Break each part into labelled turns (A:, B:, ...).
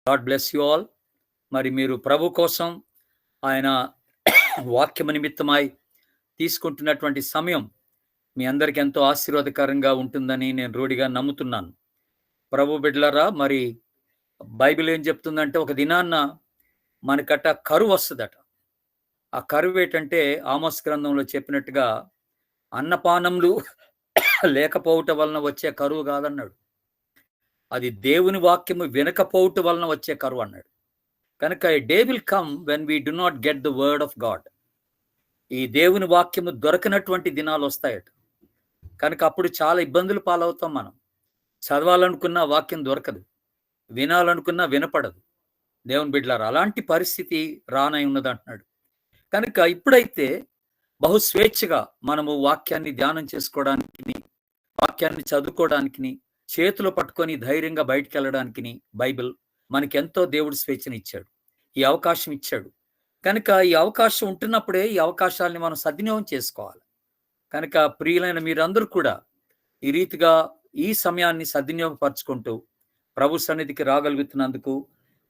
A: God bless you all. మరి మీరు ప్రభు కోసం ఆయన వాక్యము నిమిత్తమై తీసుకుంటున్నటువంటి సమయం మీ అందరికి ఎంతో ఆశీర్వాదకరంగా ఉంటుందని నేను రూఢిగా నమ్ముతున్నాను. ప్రభు బిడ్డలారా, మరి బైబిల్ ఏం చెప్తుందంటే ఒక దినాన్న మనకట కరువు వస్తుందట. ఆ కరువు ఏంటంటే ఆమోస్ గ్రంథంలో చెప్పినట్టుగా అన్నపానములు లేకపోవటం వలన వచ్చే కరువు కాదన్నాడు. అది దేవుని వాక్యము వినకపోవటం వలన వచ్చే కరువు అన్నాడు. కనుక a day will come when we do not get the word of God. ఈ దేవుని వాక్యము దొరకనటువంటి దినాలు వస్తాయట. కనుక అప్పుడు చాలా ఇబ్బందులు పాలవుతాం. మనం చదవాలనుకున్న వాక్యం దొరకదు, వినాలనుకున్నా వినపడదు. దేవుని బిడ్డలారా, అలాంటి పరిస్థితి రానై ఉన్నది అంటున్నాడు. కనుక ఇప్పుడైతే బహు స్వేచ్ఛగా మనము వాక్యాన్ని ధ్యానం చేసుకోవడానికి, వాక్యాన్ని చదువుకోవడానికి, చేతిలో పట్టుకొని ధైర్యంగా బయటికి వెళ్ళడానికి బైబిల్ మనకెంతో దేవుడు స్వేచ్ఛను ఇచ్చాడు, ఈ అవకాశం ఇచ్చాడు. కనుక ఈ అవకాశం ఉంటున్నప్పుడే ఈ అవకాశాలని మనం సద్వినియోగం చేసుకోవాలి. కనుక ప్రియులైన మీరందరూ కూడా ఈ రీతిగా ఈ సమయాన్ని సద్వినియోగపరచుకుంటూ ప్రభు సన్నిధికి రాగలుగుతున్నందుకు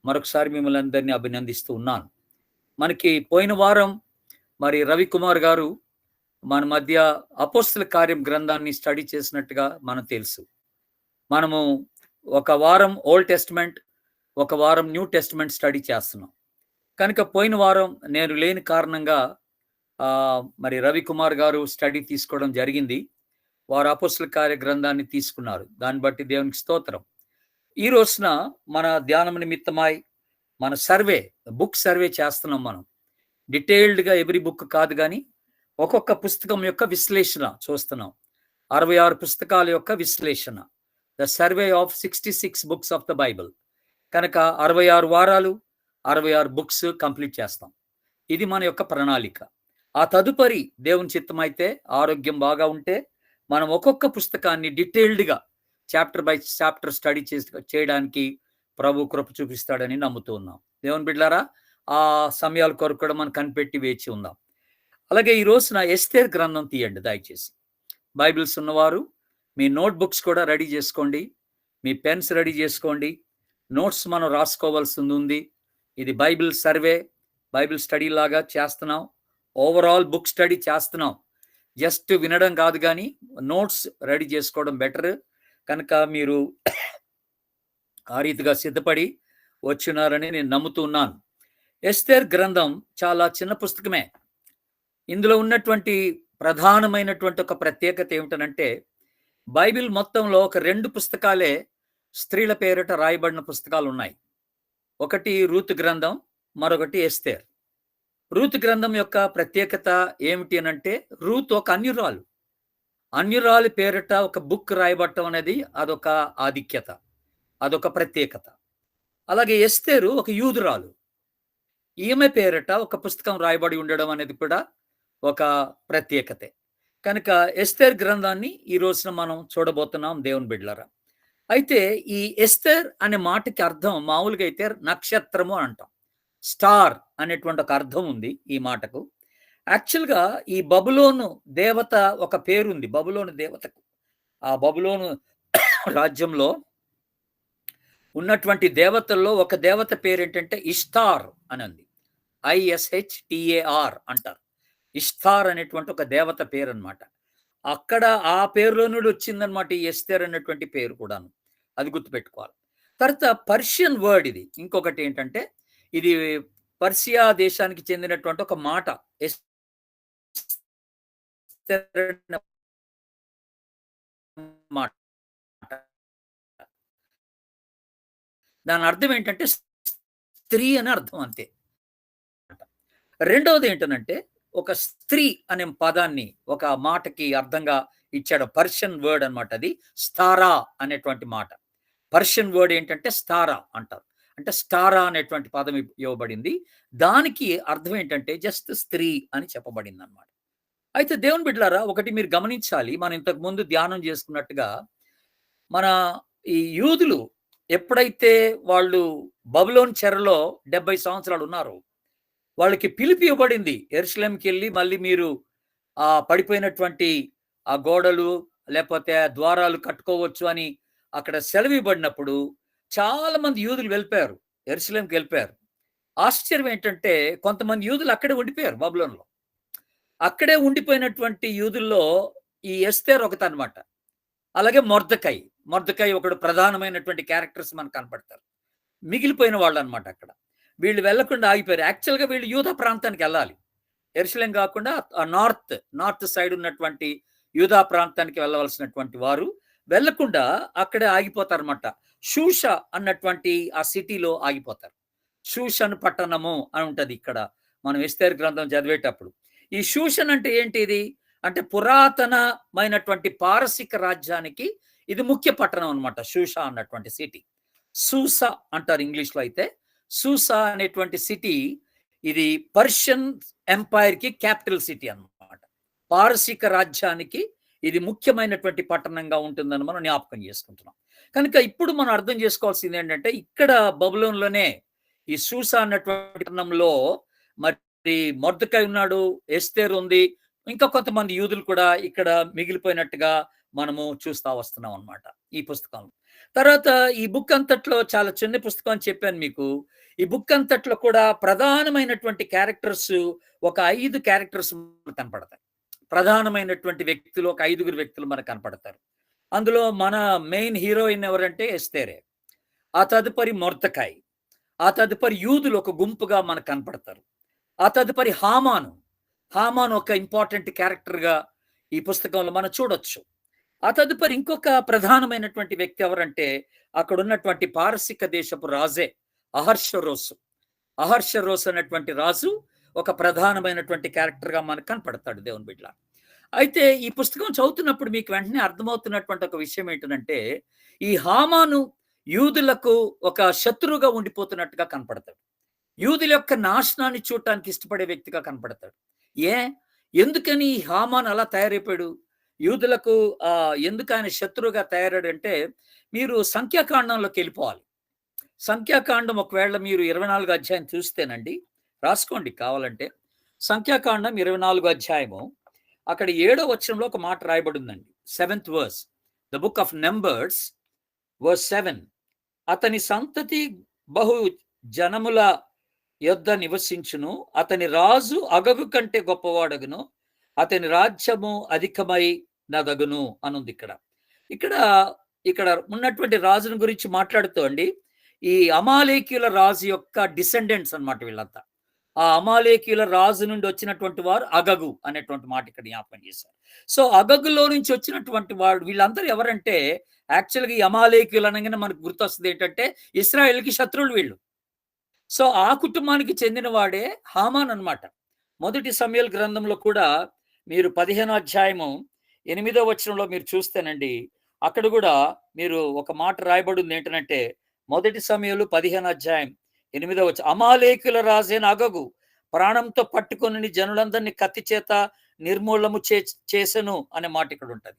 A: మరొకసారి మిమ్మల్ని అందరినీ అభినందిస్తూ ఉన్నాను. మనకి పోయిన వారం మరి రవికుమార్ గారు మన మధ్య అపోస్తల కార్యం గ్రంథాన్ని స్టడీ చేసినట్టుగా మనకు తెలుసు. మనము ఒక వారం ఓల్డ్ టెస్ట్మెంట్, ఒక వారం న్యూ టెస్ట్మెంట్ స్టడీ చేస్తున్నాం. కనుక పోయిన వారం నేను లేని కారణంగా మరి రవికుమార్ గారు స్టడీ తీసుకోవడం జరిగింది. వారు అపోస్తల కార్య గ్రంథాన్ని తీసుకున్నారు. దాన్ని బట్టి దేవునికి స్తోత్రం. ఈ రోజున మన ధ్యానం నిమిత్తమై మన బుక్ సర్వే చేస్తున్నాం. మనం డీటెయిల్డ్గా ఎవ్రీ బుక్ కాదు, కానీ ఒక్కొక్క పుస్తకం యొక్క విశ్లేషణ చూస్తున్నాం. 66 పుస్తకాల యొక్క విశ్లేషణ, the survey of 66 books of the Bible. కనుక 66 వారాలు 66 బుక్స్ కంప్లీట్ చేస్తాం. ఇది మన యొక్క ప్రణాళిక. ఆ తదుపరి దేవుని చిత్తం అయితే ఆరోగ్యం బాగా ఉంటే మనం ఒక్కొక్క పుస్తకాన్ని డీటెయిల్డ్గా చాప్టర్ బై చాప్టర్ స్టడీ చేయడానికి ప్రభు కృప చూపిస్తాడని నమ్ముతూ ఉన్నాం. దేవుని బిడ్డలారా, ఆ సమయాల కొరకు కూడా మనం కనిపెట్టి వేచి ఉందాం. అలాగే ఈ రోజున ఎస్తేర్ గ్రంథం తీయండి దయచేసి. బైబిల్స్ ఉన్నవారు మీ నోట్బుక్స్ కూడా రెడీ చేసుకోండి, మీ పెన్స్ రెడీ చేసుకోండి. నోట్స్ మనం రాసుకోవాల్సి ఉంది. ఇది బైబిల్ సర్వే, బైబిల్ స్టడీ లాగా చేస్తున్నాం. ఓవరాల్ బుక్ స్టడీ చేస్తున్నాం. జస్ట్ వినడం కాదు, కానీ నోట్స్ రెడీ చేసుకోవడం బెటర్. కనుక మీరు ఆ రీతిగా సిద్ధపడి వచ్చినారని నేను నమ్ముతూ ఉన్నాను. ఎస్తేర్ గ్రంథం చాలా చిన్న పుస్తకమే. ఇందులో ఉన్నటువంటి ప్రధానమైనటువంటి ఒక ప్రత్యేకత ఏమిటనంటే, బైబిల్ మొత్తంలో ఒక 2 పుస్తకాలే స్త్రీల పేరిట రాయబడిన పుస్తకాలు ఉన్నాయి. ఒకటి రూతు గ్రంథం, మరొకటి ఎస్తేర్. రూతు గ్రంథం యొక్క ప్రత్యేకత ఏమిటి అనంటే, రూతు ఒక అన్యురాలి పేరిట ఒక బుక్ రాయబడటం అనేది అదొక ఆధిక్యత, అదొక ప్రత్యేకత. అలాగే ఎస్తేరు ఒక యూదురాలు, ఈమె పేరిట ఒక పుస్తకం రాయబడి ఉండడం అనేది కూడా ఒక ప్రత్యేకతే. కనుక ఎస్తేర్ గ్రంథాన్ని ఈ రోజున మనం చూడబోతున్నాం దేవుని బిడ్డలారా. అయితే ఈ ఎస్తేర్ అనే మాటకి అర్థం మామూలుగా అయితే నక్షత్రము అంటాం. స్టార్ అనేటువంటి ఒక అర్థం ఉంది ఈ మాటకు. యాక్చువల్గా ఈ బబులోను దేవత ఒక పేరుంది, బబులోను దేవతకు. ఆ బబులోను రాజ్యంలో ఉన్నటువంటి దేవతల్లో ఒక దేవత పేరు ఏంటంటే ఇష్తార్ అని ఉంది. ISHTAR అంటారు. ఇష్తార్ అనేటువంటి ఒక దేవత పేరు అనమాట. అక్కడ ఆ పేరులో నుండి వచ్చిందనమాట ఈ ఎస్తేర్ అనేటువంటి పేరు కూడాను. అది గుర్తుపెట్టుకోవాలి. తర్వాత పర్షియన్ వర్డ్ ఇది. ఇంకొకటి ఏంటంటే, ఇది పర్షియా దేశానికి చెందినటువంటి ఒక మాట. దాని అర్థం ఏంటంటే స్త్రీ అని అర్థం, అంతే. రెండవది ఏంటనంటే, ఒక స్త్రీ అనే పదాన్ని ఒక మాటకి అర్థంగా ఇచ్చాడు. పర్షియన్ వర్డ్ అనమాట అది. స్టారా అనేటువంటి మాట. పర్షియన్ వర్డ్ ఏంటంటే స్టారా అంటారు. అంటే స్టారా అనేటువంటి పదం ఇవ్వబడింది. దానికి అర్థం ఏంటంటే జస్ట్ స్త్రీ అని చెప్పబడింది అనమాట. అయితే దేవుని బిడ్డలారా, ఒకటి మీరు గమనించాలి. మనం ఇంతకు ముందు ధ్యానం చేసుకున్నట్టుగా, మన ఈ యూదులు ఎప్పుడైతే వాళ్ళు బబులోన్ చెరలో 70 సంవత్సరాలు ఉన్నారు, వాళ్ళకి పిలుపు ఇవ్వబడింది. యెరూషలేంకి వెళ్ళి మళ్ళీ మీరు ఆ పడిపోయినటువంటి ఆ గోడలు లేకపోతే ద్వారాలు కట్టుకోవచ్చు అని అక్కడ సెలవు ఇవ్వబడినప్పుడు చాలా మంది యూదులు వెళ్ళిపోయారు. యెరూషలేంకి వెళ్ళిపోయారు. ఆశ్చర్యం ఏంటంటే కొంతమంది యూదులు అక్కడే ఉండిపోయారు బబులోనులో. అక్కడే ఉండిపోయినటువంటి యూదుల్లో ఈ ఎస్తేర్ ఒకతనమాట. అలాగే మొర్దెకై. మొర్దెకై ఒకడు ప్రధానమైనటువంటి క్యారెక్టర్స్ మనకు కనపడతారు. మిగిలిపోయిన వాళ్ళనమాట అక్కడ. వీళ్ళు వెళ్ళకుండా ఆగిపోయారు. యాక్చువల్‌గా వీళ్ళు యూదా ప్రాంతానికెళ్ళాలి. యెరూషలేం గాకుండా నార్త్ సైడ్ ఉన్నటువంటి యూదా ప్రాంతానికి వెళ్ళవలసినటువంటి వారు వెళ్ళకుండా అక్కడే ఆగిపోతారన్నమాట. షూష అన్నటువంటి ఆ సిటీలో ఆగిపోతారు. షూషన్ పట్టణము అని ఉంటది ఇక్కడ. మనం ఎస్తేర్ గ్రంథం చదివేటప్పుడు. ఈ షూషన్ అంటే ఏంటిది? అంటే పురాతనమైనటువంటి పారసిక రాజ్యానికి ఇది ముఖ్య పట్టణం అన్నమాట. షూష అన్నటువంటి సిటీ. సూసా అంటారు ఇంగ్లీష్‌లో అయితే. సూసా అనేటువంటి సిటీ ఇది పర్షియన్ ఎంపైర్‌కి క్యాపిటల్ సిటీ అన్నమాట. పారసీక రాజ్యానికి ఇది ముఖ్యమైనటువంటి పట్టణంగా ఉంటుందని మనం జ్ఞాపకం చేసుకుంటున్నాం. కనుక ఇప్పుడు మనం అర్థం చేసుకోవాల్సింది ఏంటంటే ఇక్కడ బబులోన్‌లోనే ఈ సూసా అన్నటువంటి పట్టణంలో మరి మొర్దెకై ఉన్నాడు, ఎస్తేర్ ఉంది. ఇంకా కొంతమంది యూదులు కూడా ఇక్కడ మిగిలిపోయినట్టుగా మనము చూస్తా వస్తున్నాం అన్నమాట ఈ పుస్తకంలో. తర్వాత ఈ బుక్ అంతట్లో చాలా చిన్న పుస్తకం అని చెప్పాను మీకు. ఈ బుక్ అంతట్లో కూడా ప్రధానమైనటువంటి క్యారెక్టర్స్ ఒక 5 క్యారెక్టర్స్ కనపడతాయి. ప్రధానమైనటువంటి వ్యక్తులు ఒక 5గురు వ్యక్తులు మనకు కనపడతారు. అందులో మన మెయిన్ హీరోయిన్ ఎవరంటే ఎస్తేరే. ఆ తదుపరి మొర్దెకై. ఆ తదుపరి యూదులు ఒక గుంపుగా మనకు కనపడతారు. ఆ తదుపరి హామాను. హామాను ఒక ఇంపార్టెంట్ క్యారెక్టర్‌గా ఈ పుస్తకంలో మనం చూడొచ్చు. ఆ తదుపరి ఇంకొక ప్రధానమైనటువంటి వ్యక్తి ఎవరంటే అక్కడున్నటువంటి పారసిక దేశపు రాజే అహర్షరోసు. అహర్షరోసు అనేటువంటి రాజు ఒక ప్రధానమైనటువంటి క్యారెక్టర్‌గా మనకు కనపడతాడు దేవుని బిడ్డలారా. అయితే ఈ పుస్తకం చదువుతున్నప్పుడు మీకు వెంటనే అర్థమవుతున్నటువంటి ఒక విషయం ఏంటంటే ఈ హామాను యూదులకు ఒక శత్రువుగా ఉండిపోతున్నట్టుగా కనపడతాడు. యూదుల యొక్క నాశనాన్ని చూడటానికి ఇష్టపడే వ్యక్తిగా కనపడతాడు. ఏ ఎందుకని ఈ హామాను అలా తయారైపోయాడు? యూదులకు ఎందుకు ఆయన శత్రువుగా తయారాడంటే మీరు సంఖ్యాకాండంలోకి వెళ్ళిపోవాలి. సంఖ్యాకాండం ఒకవేళ మీరు 24 అధ్యాయం చూస్తేనండి, రాసుకోండి కావాలంటే. సంఖ్యాకాండం 24 అధ్యాయము అక్కడ 7వ వచనంలో ఒక మాట రాయబడి ఉందండి. 7th verse. The Book of Numbers verse 7. అతని సంతతి బహు జనముల యొద్ద నివసించును, అతని రాజు అగగు కంటే గొప్పవాడగును, అతని రాజ్యము అధికమై నదగును అనుంది ఇక్కడ. ఇక్కడ ఇక్కడ ఉన్నటువంటి రాజుని గురించి మాట్లాడుతూ అండి ఈ అమాలేకీయుల రాజు యొక్క డిసెండెంట్స్ అన్నమాట వీళ్ళంతా. ఆ అమాలేకీయుల రాజు నుండి వచ్చినటువంటి వారు అగగు అనేటువంటి మాట ఇక్కడ జ్ఞాపకం చేశారు. సో అగగులో నుంచి వచ్చినటువంటి వాడు వీళ్ళందరూ ఎవరంటే యాక్చువల్‌గా ఈ అమాలేకీయులు అనగానే మనకు గుర్తొస్తుంది ఏంటంటే ఇశ్రాయేలుకి శత్రువులు వీళ్ళు. సో ఆ కుటుంబానికి చెందిన వాడే హామాన్ అన్నమాట. మొదటి సమూయేలు గ్రంథంలో కూడా మీరు 15వ అధ్యాయము 8వ వచనంలో మీరు చూస్తేనండి అక్కడ కూడా మీరు ఒక మాట రాయబడి ఉంది ఏంటంటే మొదటి సమూయేలు 15వ అధ్యాయం 8వ వచనం అమాలేకుల రాజైన అగగు ప్రాణంతో పట్టుకొని జనులందరినీ కత్తి చేత నిర్మూలము చేసెను అనే మాట ఇక్కడ ఉంటది.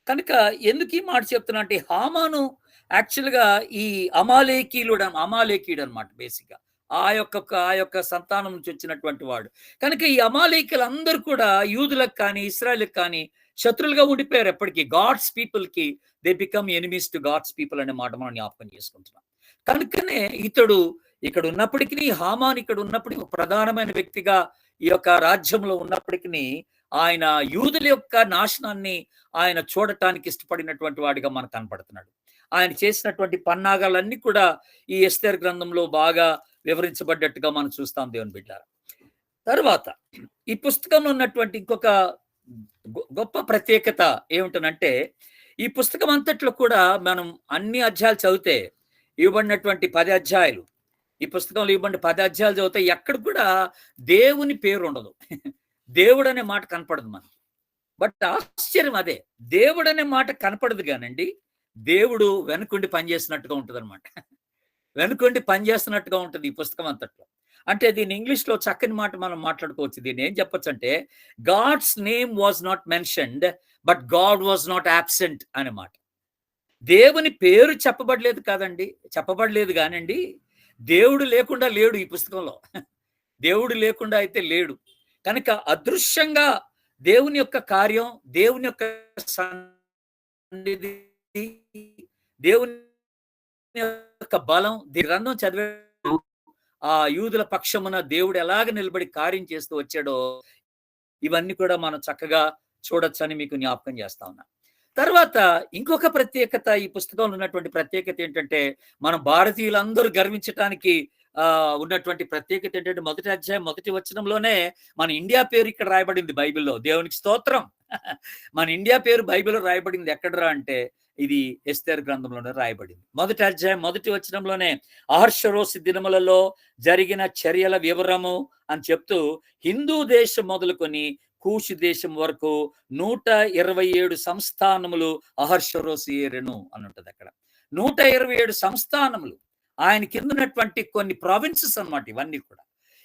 A: కనుక ఎందుకు ఈ మాట చెప్తున్నా అంటే హామాను యాక్చువల్‌గా ఈ అమాలేకీయుడు అన్నమాట బేసిక్‌గా. ఆ యొక్క సంతానం నుంచి వచ్చినటువంటి వాడు. కనుక ఈ అమాలేకీయులందరూ కూడా యూదులకు కానీ, ఇశ్రాయేలుకి కానీ శత్రువులుగా ఉండిపోయారు ఎప్పటికి. గాడ్స్ పీపుల్‌కి they become enemies to God's people అనే మాట మనం జ్ఞాపకం చేసుకుంటున్నాం. కనుకనే ఇతడు ఇక్కడ ఉన్నప్పటికీ హామాన్ ఇక్కడ ఉన్నప్పటికీ ఒక ప్రధానమైన వ్యక్తిగా ఈ యొక్క రాజ్యంలో ఉన్నప్పటికీ ఆయన యూదుల యొక్క నాశనాన్ని ఆయన చూడటానికి ఇష్టపడినటువంటి వాడిగా మనకు కనపడుతున్నాడు. ఆయన చేసినటువంటి పన్నాగాలన్నీ కూడా ఈ ఎస్తేర్ గ్రంథంలో బాగా వివరించబడ్డట్టుగా మనం చూస్తాం దేవుని బిడ్డలారా. తర్వాత ఈ పుస్తకంలో ఉన్నటువంటి ఇంకొక గొప్ప ప్రత్యేకత ఏమిటనంటే ఈ పుస్తకం అంతట్లో కూడా మనం అన్ని అధ్యాయాలు చదివితే ఇవ్వబడినటువంటి 10 అధ్యాయాలు ఈ పుస్తకంలో ఇవ్వబడిన 10 అధ్యాయాలు చదివితే ఎక్కడ కూడా దేవుని పేరు ఉండదు. దేవుడు అనే మాట కనపడదు మనకి. బట్ ఆశ్చర్యం అదే, దేవుడు అనే మాట కనపడదు కానండి దేవుడు వెనుకుండి పనిచేస్తున్నట్టుగా ఉంటుంది అనమాట. వెనుకుండి పనిచేస్తున్నట్టుగా ఉంటుంది ఈ పుస్తకం అంతట్లో. అంటే దీని ఇంగ్లీష్లో చక్కని మాట మనం మాట్లాడుకోవచ్చు. దీన్ని ఏం చెప్పొచ్చు అంటే God's name was not mentioned but God was not absent అనే మాట. దేవుని పేరు చెప్పబడలేదు కానండి దేవుడు లేకుండా లేడు ఈ పుస్తకంలో. దేవుడు లేకుండా అయితే లేడు. కనుక అదృశ్యంగా దేవుని యొక్క కార్యం, దేవుని యొక్క సన్నిధి, దేవుని యొక్క బలం గ్రంథం చదివే ఆ యూదుల పక్షమున దేవుడు ఎలాగ నిలబడి కార్యం చేస్తూ వచ్చాడో ఇవన్నీ కూడా మనం చక్కగా చూడొచ్చని మీకు జ్ఞాపకం చేస్తా ఉన్నా. తర్వాత ఇంకొక ప్రత్యేకత, ఈ పుస్తకంలో ఉన్నటువంటి ప్రత్యేకత ఏంటంటే, మనం భారతీయులందరూ గర్వించటానికి ఉన్నటువంటి ప్రత్యేకత ఏంటంటే, మొదటి అధ్యాయం మొదటి వచనంలోనే మన ఇండియా పేరు ఇక్కడ రాయబడింది బైబిల్‌లో. దేవునికి స్తోత్రం. మన ఇండియా పేరు బైబిల్‌లో రాయబడింది ఎక్కడరా అంటే, ఇది ఎస్తేరు గ్రంథంలోనే రాయబడింది. మొదటి అధ్యాయం మొదటి వచనంలోనే అహర్షరోషు దినములలో జరిగిన చర్యల వివరము అని చెప్తూ, హిందూ దేశం మొదలుకొని కూషు దేశం వరకు 127 సంస్థానములు అహర్షరోషు ఏరెను అని ఉంటది అక్కడ. 127 సంస్థానములు ఆయన కింద ఉన్నటువంటి కొన్ని ప్రావిన్సెస్ అన్నమాట ఇవన్నీ కూడా.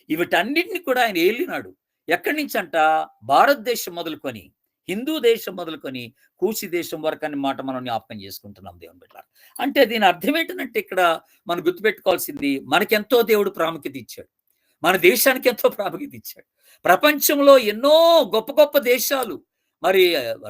A: వీటన్నిటిని కూడా ఆయన ఏలినాడు. ఎక్కడి నుంచి అంట, భారతదేశం మొదలుకొని హిందూ దేశం మొదలుకొని కూషి దేశం వరకు అనే మాట మనం జ్ఞాపకం చేసుకుంటున్నాం దేవుని బిడ్డలారా. అంటే దీని అర్థం ఏంటంటే, ఇక్కడ మనం గుర్తుపెట్టుకోవాల్సింది, మనకెంతో దేవుడు ప్రాముఖ్యత ఇచ్చాడు. మన దేశానికి ఎంతో ప్రాముఖ్యత ఇచ్చాడు. ప్రపంచంలో ఎన్నో గొప్ప గొప్ప దేశాలు, మరి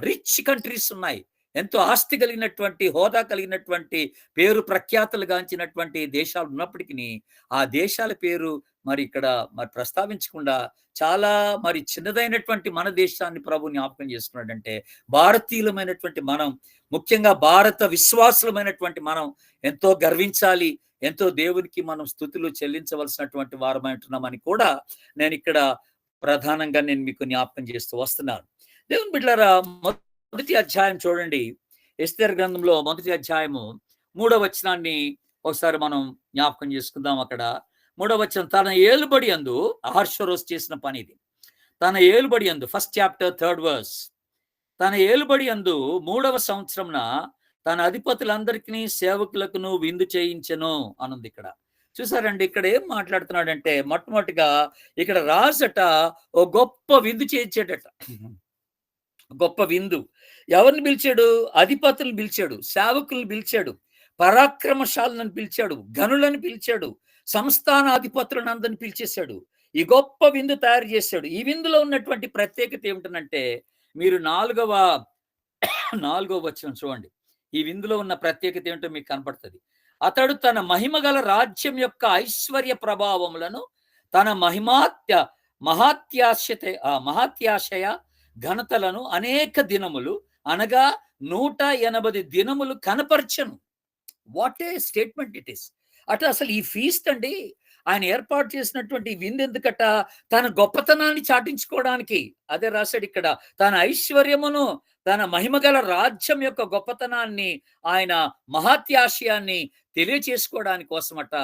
A: రిచ్ కంట్రీస్ ఉన్నాయి. ఎంతో ఆస్తి కలిగినటువంటి, హోదా కలిగినటువంటి, పేరు ప్రఖ్యాతలు గాంచినటువంటి దేశాలు ఉన్నప్పటికీ ఆ దేశాల పేరు మరి ఇక్కడ మరి ప్రస్తావించకుండా చాలా మరి చిన్నదైనటువంటి మన దేశాన్ని ప్రభు జ్ఞాపకం చేసుకున్నాడంటే, భారతీయులమైనటువంటి మనం, ముఖ్యంగా భారత విశ్వాసులమైనటువంటి మనం ఎంతో గర్వించాలి, ఎంతో దేవునికి మనం స్తుతులు చెల్లించవలసినటువంటి వారమై ఉంటున్నామని కూడా నేను ఇక్కడ ప్రధానంగా నేను మీకు జ్ఞాపకం చేస్తూ వస్తున్నాను. దేవుని బిడ్డలారా, మొదటి అధ్యాయం చూడండి. ఎస్తేరు గ్రంథంలో మొదటి అధ్యాయము 3వ వచనాన్ని ఒకసారి మనం జ్ఞాపకం చేసుకుందాం. అక్కడ 3వ వచనం, తన ఏలుబడి యందు అహర్షరోషు చేసిన పని ఇది. తన ఏలుబడి యందు, ఫస్ట్ చాప్టర్ 3rd verse, తన ఏలుబడి యందు 3వ సంవత్సరంన తన అధిపతులందరికీ సేవకులకును విందు చేయించెను అనుంది ఇక్కడ. చూసారండి, ఇక్కడ ఏం మాట్లాడుతున్నాడంటే, మొట్టమొదటిగా ఇక్కడ రాజట ఓ గొప్ప విందు చేయించాడట. గొప్ప విందు. ఎవరిని పిలిచాడు? అధిపతులను పిలిచాడు, సేవకులను పిలిచాడు, పరాక్రమశాలను పిలిచాడు, గనులను పిలిచాడు, సంస్థానాధిపతులను అందరిని పిలిచేశాడు. ఈ గొప్ప విందు తయారు చేశాడు. ఈ విందులో ఉన్నటువంటి ప్రత్యేకత ఏమిటనంటే, మీరు 4వ వచనం చూడండి. ఈ విందులో ఉన్న ప్రత్యేకత ఏమిటో మీకు కనపడుతుంది. అతడు తన మహిమగల రాజ్యం యొక్క ఐశ్వర్య ప్రభావములను, తన మహాత్యాశయ ఘనతలను అనేక దినములు, అనగా 180 దినములు కనపరచను. What a statement it is. అసలు ఈ ఫీస్ట్ అండి, ఆయన ఏర్పాటు చేసినటువంటి విందు ఎందుకట, తన గొప్పతనాన్ని చాటించుకోవడానికి. అదే రాశాడు ఇక్కడ, తన ఐశ్వర్యమును, తన మహిమగల రాజ్యం యొక్క గొప్పతనాన్ని, ఆయన మహాత్యాశయాన్ని తెలియచేసుకోవడానికి కోసమట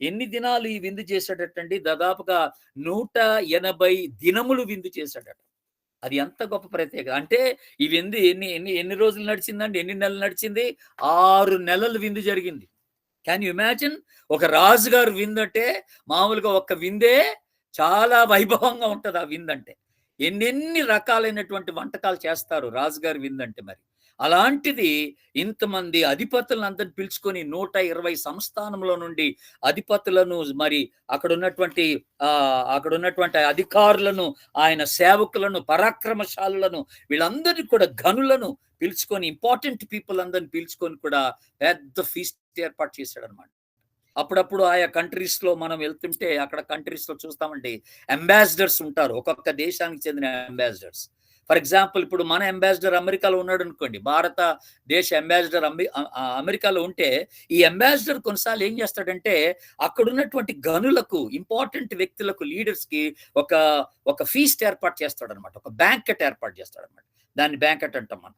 A: ఎన్ని దినాలు ఈ విందు చేశాడటండి? దాదాపుగా 180 దినములు విందు చేశాడట. అది ఎంత గొప్ప ప్రత్యేకత అంటే, ఈ విందు ఎన్ని ఎన్ని ఎన్ని రోజులు నడిచిందండి? ఎన్ని నెలలు నడిచింది? 6 నెలలు విందు జరిగింది. Can you imagine? ఒక రాజుగారు విందంటే మామూలుగా ఒక్క విందే చాలా వైభవంగా ఉంటది. ఆ విందంటే ఎన్నెన్ని రకాలైనటువంటి వంటకాలు చేస్తారు రాజుగారి విందంటే. మరి అలాంటిది ఇంతమంది అధిపతులను అందరిని పిలుచుకొని 120 సంస్థానంలో నుండి అధిపతులను, మరి అక్కడ ఉన్నటువంటి అధికారులను, ఆయన సేవకులను, పరాక్రమశాలులను, వీళ్ళందరినీ కూడా, గనులను పిలుచుకొని, ఇంపార్టెంట్ పీపుల్ అందరిని పిలుచుకొని కూడా పెద్ద ఫీస్ట్ ఏర్పాటు చేశాడు అనమాట. అప్పుడప్పుడు ఆయా కంట్రీస్ లో మనం వెళ్తుంటే, అక్కడ కంట్రీస్ లో చూస్తామండి, అంబాసిడర్స్ ఉంటారు, ఒక్కొక్క దేశానికి చెందిన అంబాసిడర్స్. ఫర్ ఎగ్జాంపుల్, ఇప్పుడు మన అంబాసిడర్ అమెరికాలో ఉన్నాడు అనుకోండి, భారత దేశ అంబాసిడర్ అమెరికాలో ఉంటే, ఈ అంబాసిడర్ కొన్నిసార్లు ఏం చేస్తాడంటే, అక్కడ ఉన్నటువంటి గనులకు, ఇంపార్టెంట్ వ్యక్తులకు, లీడర్స్ కి ఒక ఫీస్ట్ ఏర్పాటు చేస్తాడనమాట, ఒక బ్యాంకెట్ ఏర్పాటు చేస్తాడనమాట. దాన్ని బ్యాంకెట్ అంటాం మనం.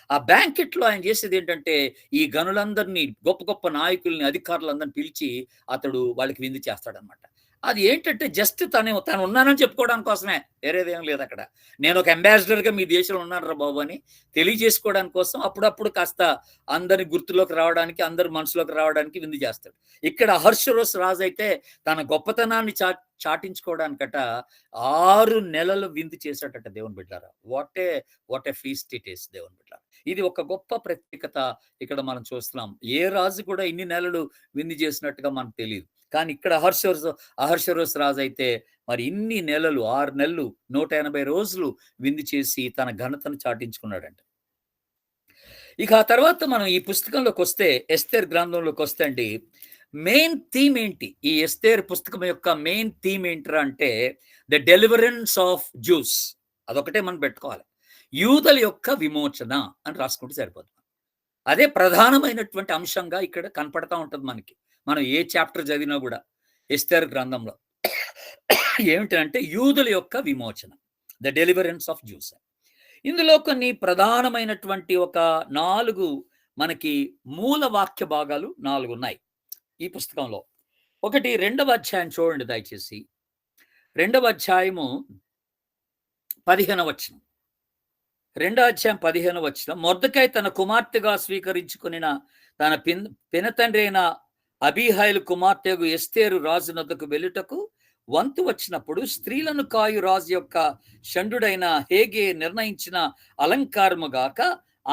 A: ఆ బ్యాంకెట్ లో ఆయన చేసేది ఏంటంటే, ఈ గనులందరినీ, గొప్ప గొప్ప నాయకుల్ని, అధికారులందరిని పిలిచి అతడు వాళ్ళకి విందు చేస్తాడనమాట. అది ఏంటంటే, జస్ట్ తను ఉన్నానని చెప్పుకోవడానికి కోసమే, వేరేదేం లేదు అక్కడ. నేను ఒక అంబాసిడర్ గా మీ దేశంలో ఉన్నాను రా బాబు అని తెలియజేసుకోవడానికి కోసం, అప్పుడప్పుడు కాస్త అందరి గుర్తులోకి రావడానికి, అందరి మనసులోకి రావడానికి విందు చేస్తాడు. ఇక్కడ అహర్షరోషు రాజు అయితే తన గొప్పతనాన్ని చాటించుకోవడానికట 6 నెలలు విందు చేశాడట. దేవుని బిడ్డారా, what a feast it is. దేవుని బిడ్డారా, ఇది ఒక గొప్ప ప్రత్యేకత ఇక్కడ మనం చూస్తున్నాం. ఏ రాజు కూడా ఇన్ని నెలలు విందు చేసినట్టుగా మనకు తెలియదు. కానీ ఇక్కడ అహర్షరోషు రాజు అయితే మరి ఇన్ని నెలలు, 6 నెలలు, 180 రోజులు విందు చేసి తన ఘనతను చాటించుకున్నాడంట. ఇక ఆ తర్వాత మనం ఈ పుస్తకంలోకి వస్తే, ఎస్తేరు గ్రంథంలోకి వస్తే అండి, మెయిన్ థీమ్ ఏంటి? ఈ ఎస్తేరు పుస్తకం యొక్క మెయిన్ థీమ్ ఏంట్రా అంటే ద డెలివరెన్స్ ఆఫ్ జ్యూస్. అదొకటే మనం పెట్టుకోవాలి. యూదుల యొక్క విమోచన అని రాసుకుంటే సరిపోతుంది. అదే ప్రధానమైనటువంటి అంశంగా ఇక్కడ కనపడతా ఉంటది మనకి. మనం ఏ చాప్టర్ చదివినా గూడా ఎస్తేరు గ్రంథంలో. ఏమిటంటే యూదుల యొక్క విమోచన. The deliverance of juice. ఇందులో కొన్ని ప్రధానమైనటువంటి ఒక 4 మనకి మూల వాక్య భాగాలు 4 ఉన్నాయి ఈ పుస్తకంలో. ఒకటి 2వ అధ్యాయం చూడండి దయచేసి. 2వ అధ్యాయము 15వ వచనం. 2వ అధ్యాయం 15వ వచనం. మొర్దెకై తన కుమార్తెగా స్వీకరించుకొనిన తన పినతండ్రి అయిన అబీహైలు కుమార్తెగు ఎస్తేరు రాజునొద్దకు వెళ్ళుటకు వంతు వచ్చినప్పుడు స్త్రీలను కాయు రాజు యొక్క షండుడైన హేగే నిర్ణయించిన అలంకారము గాక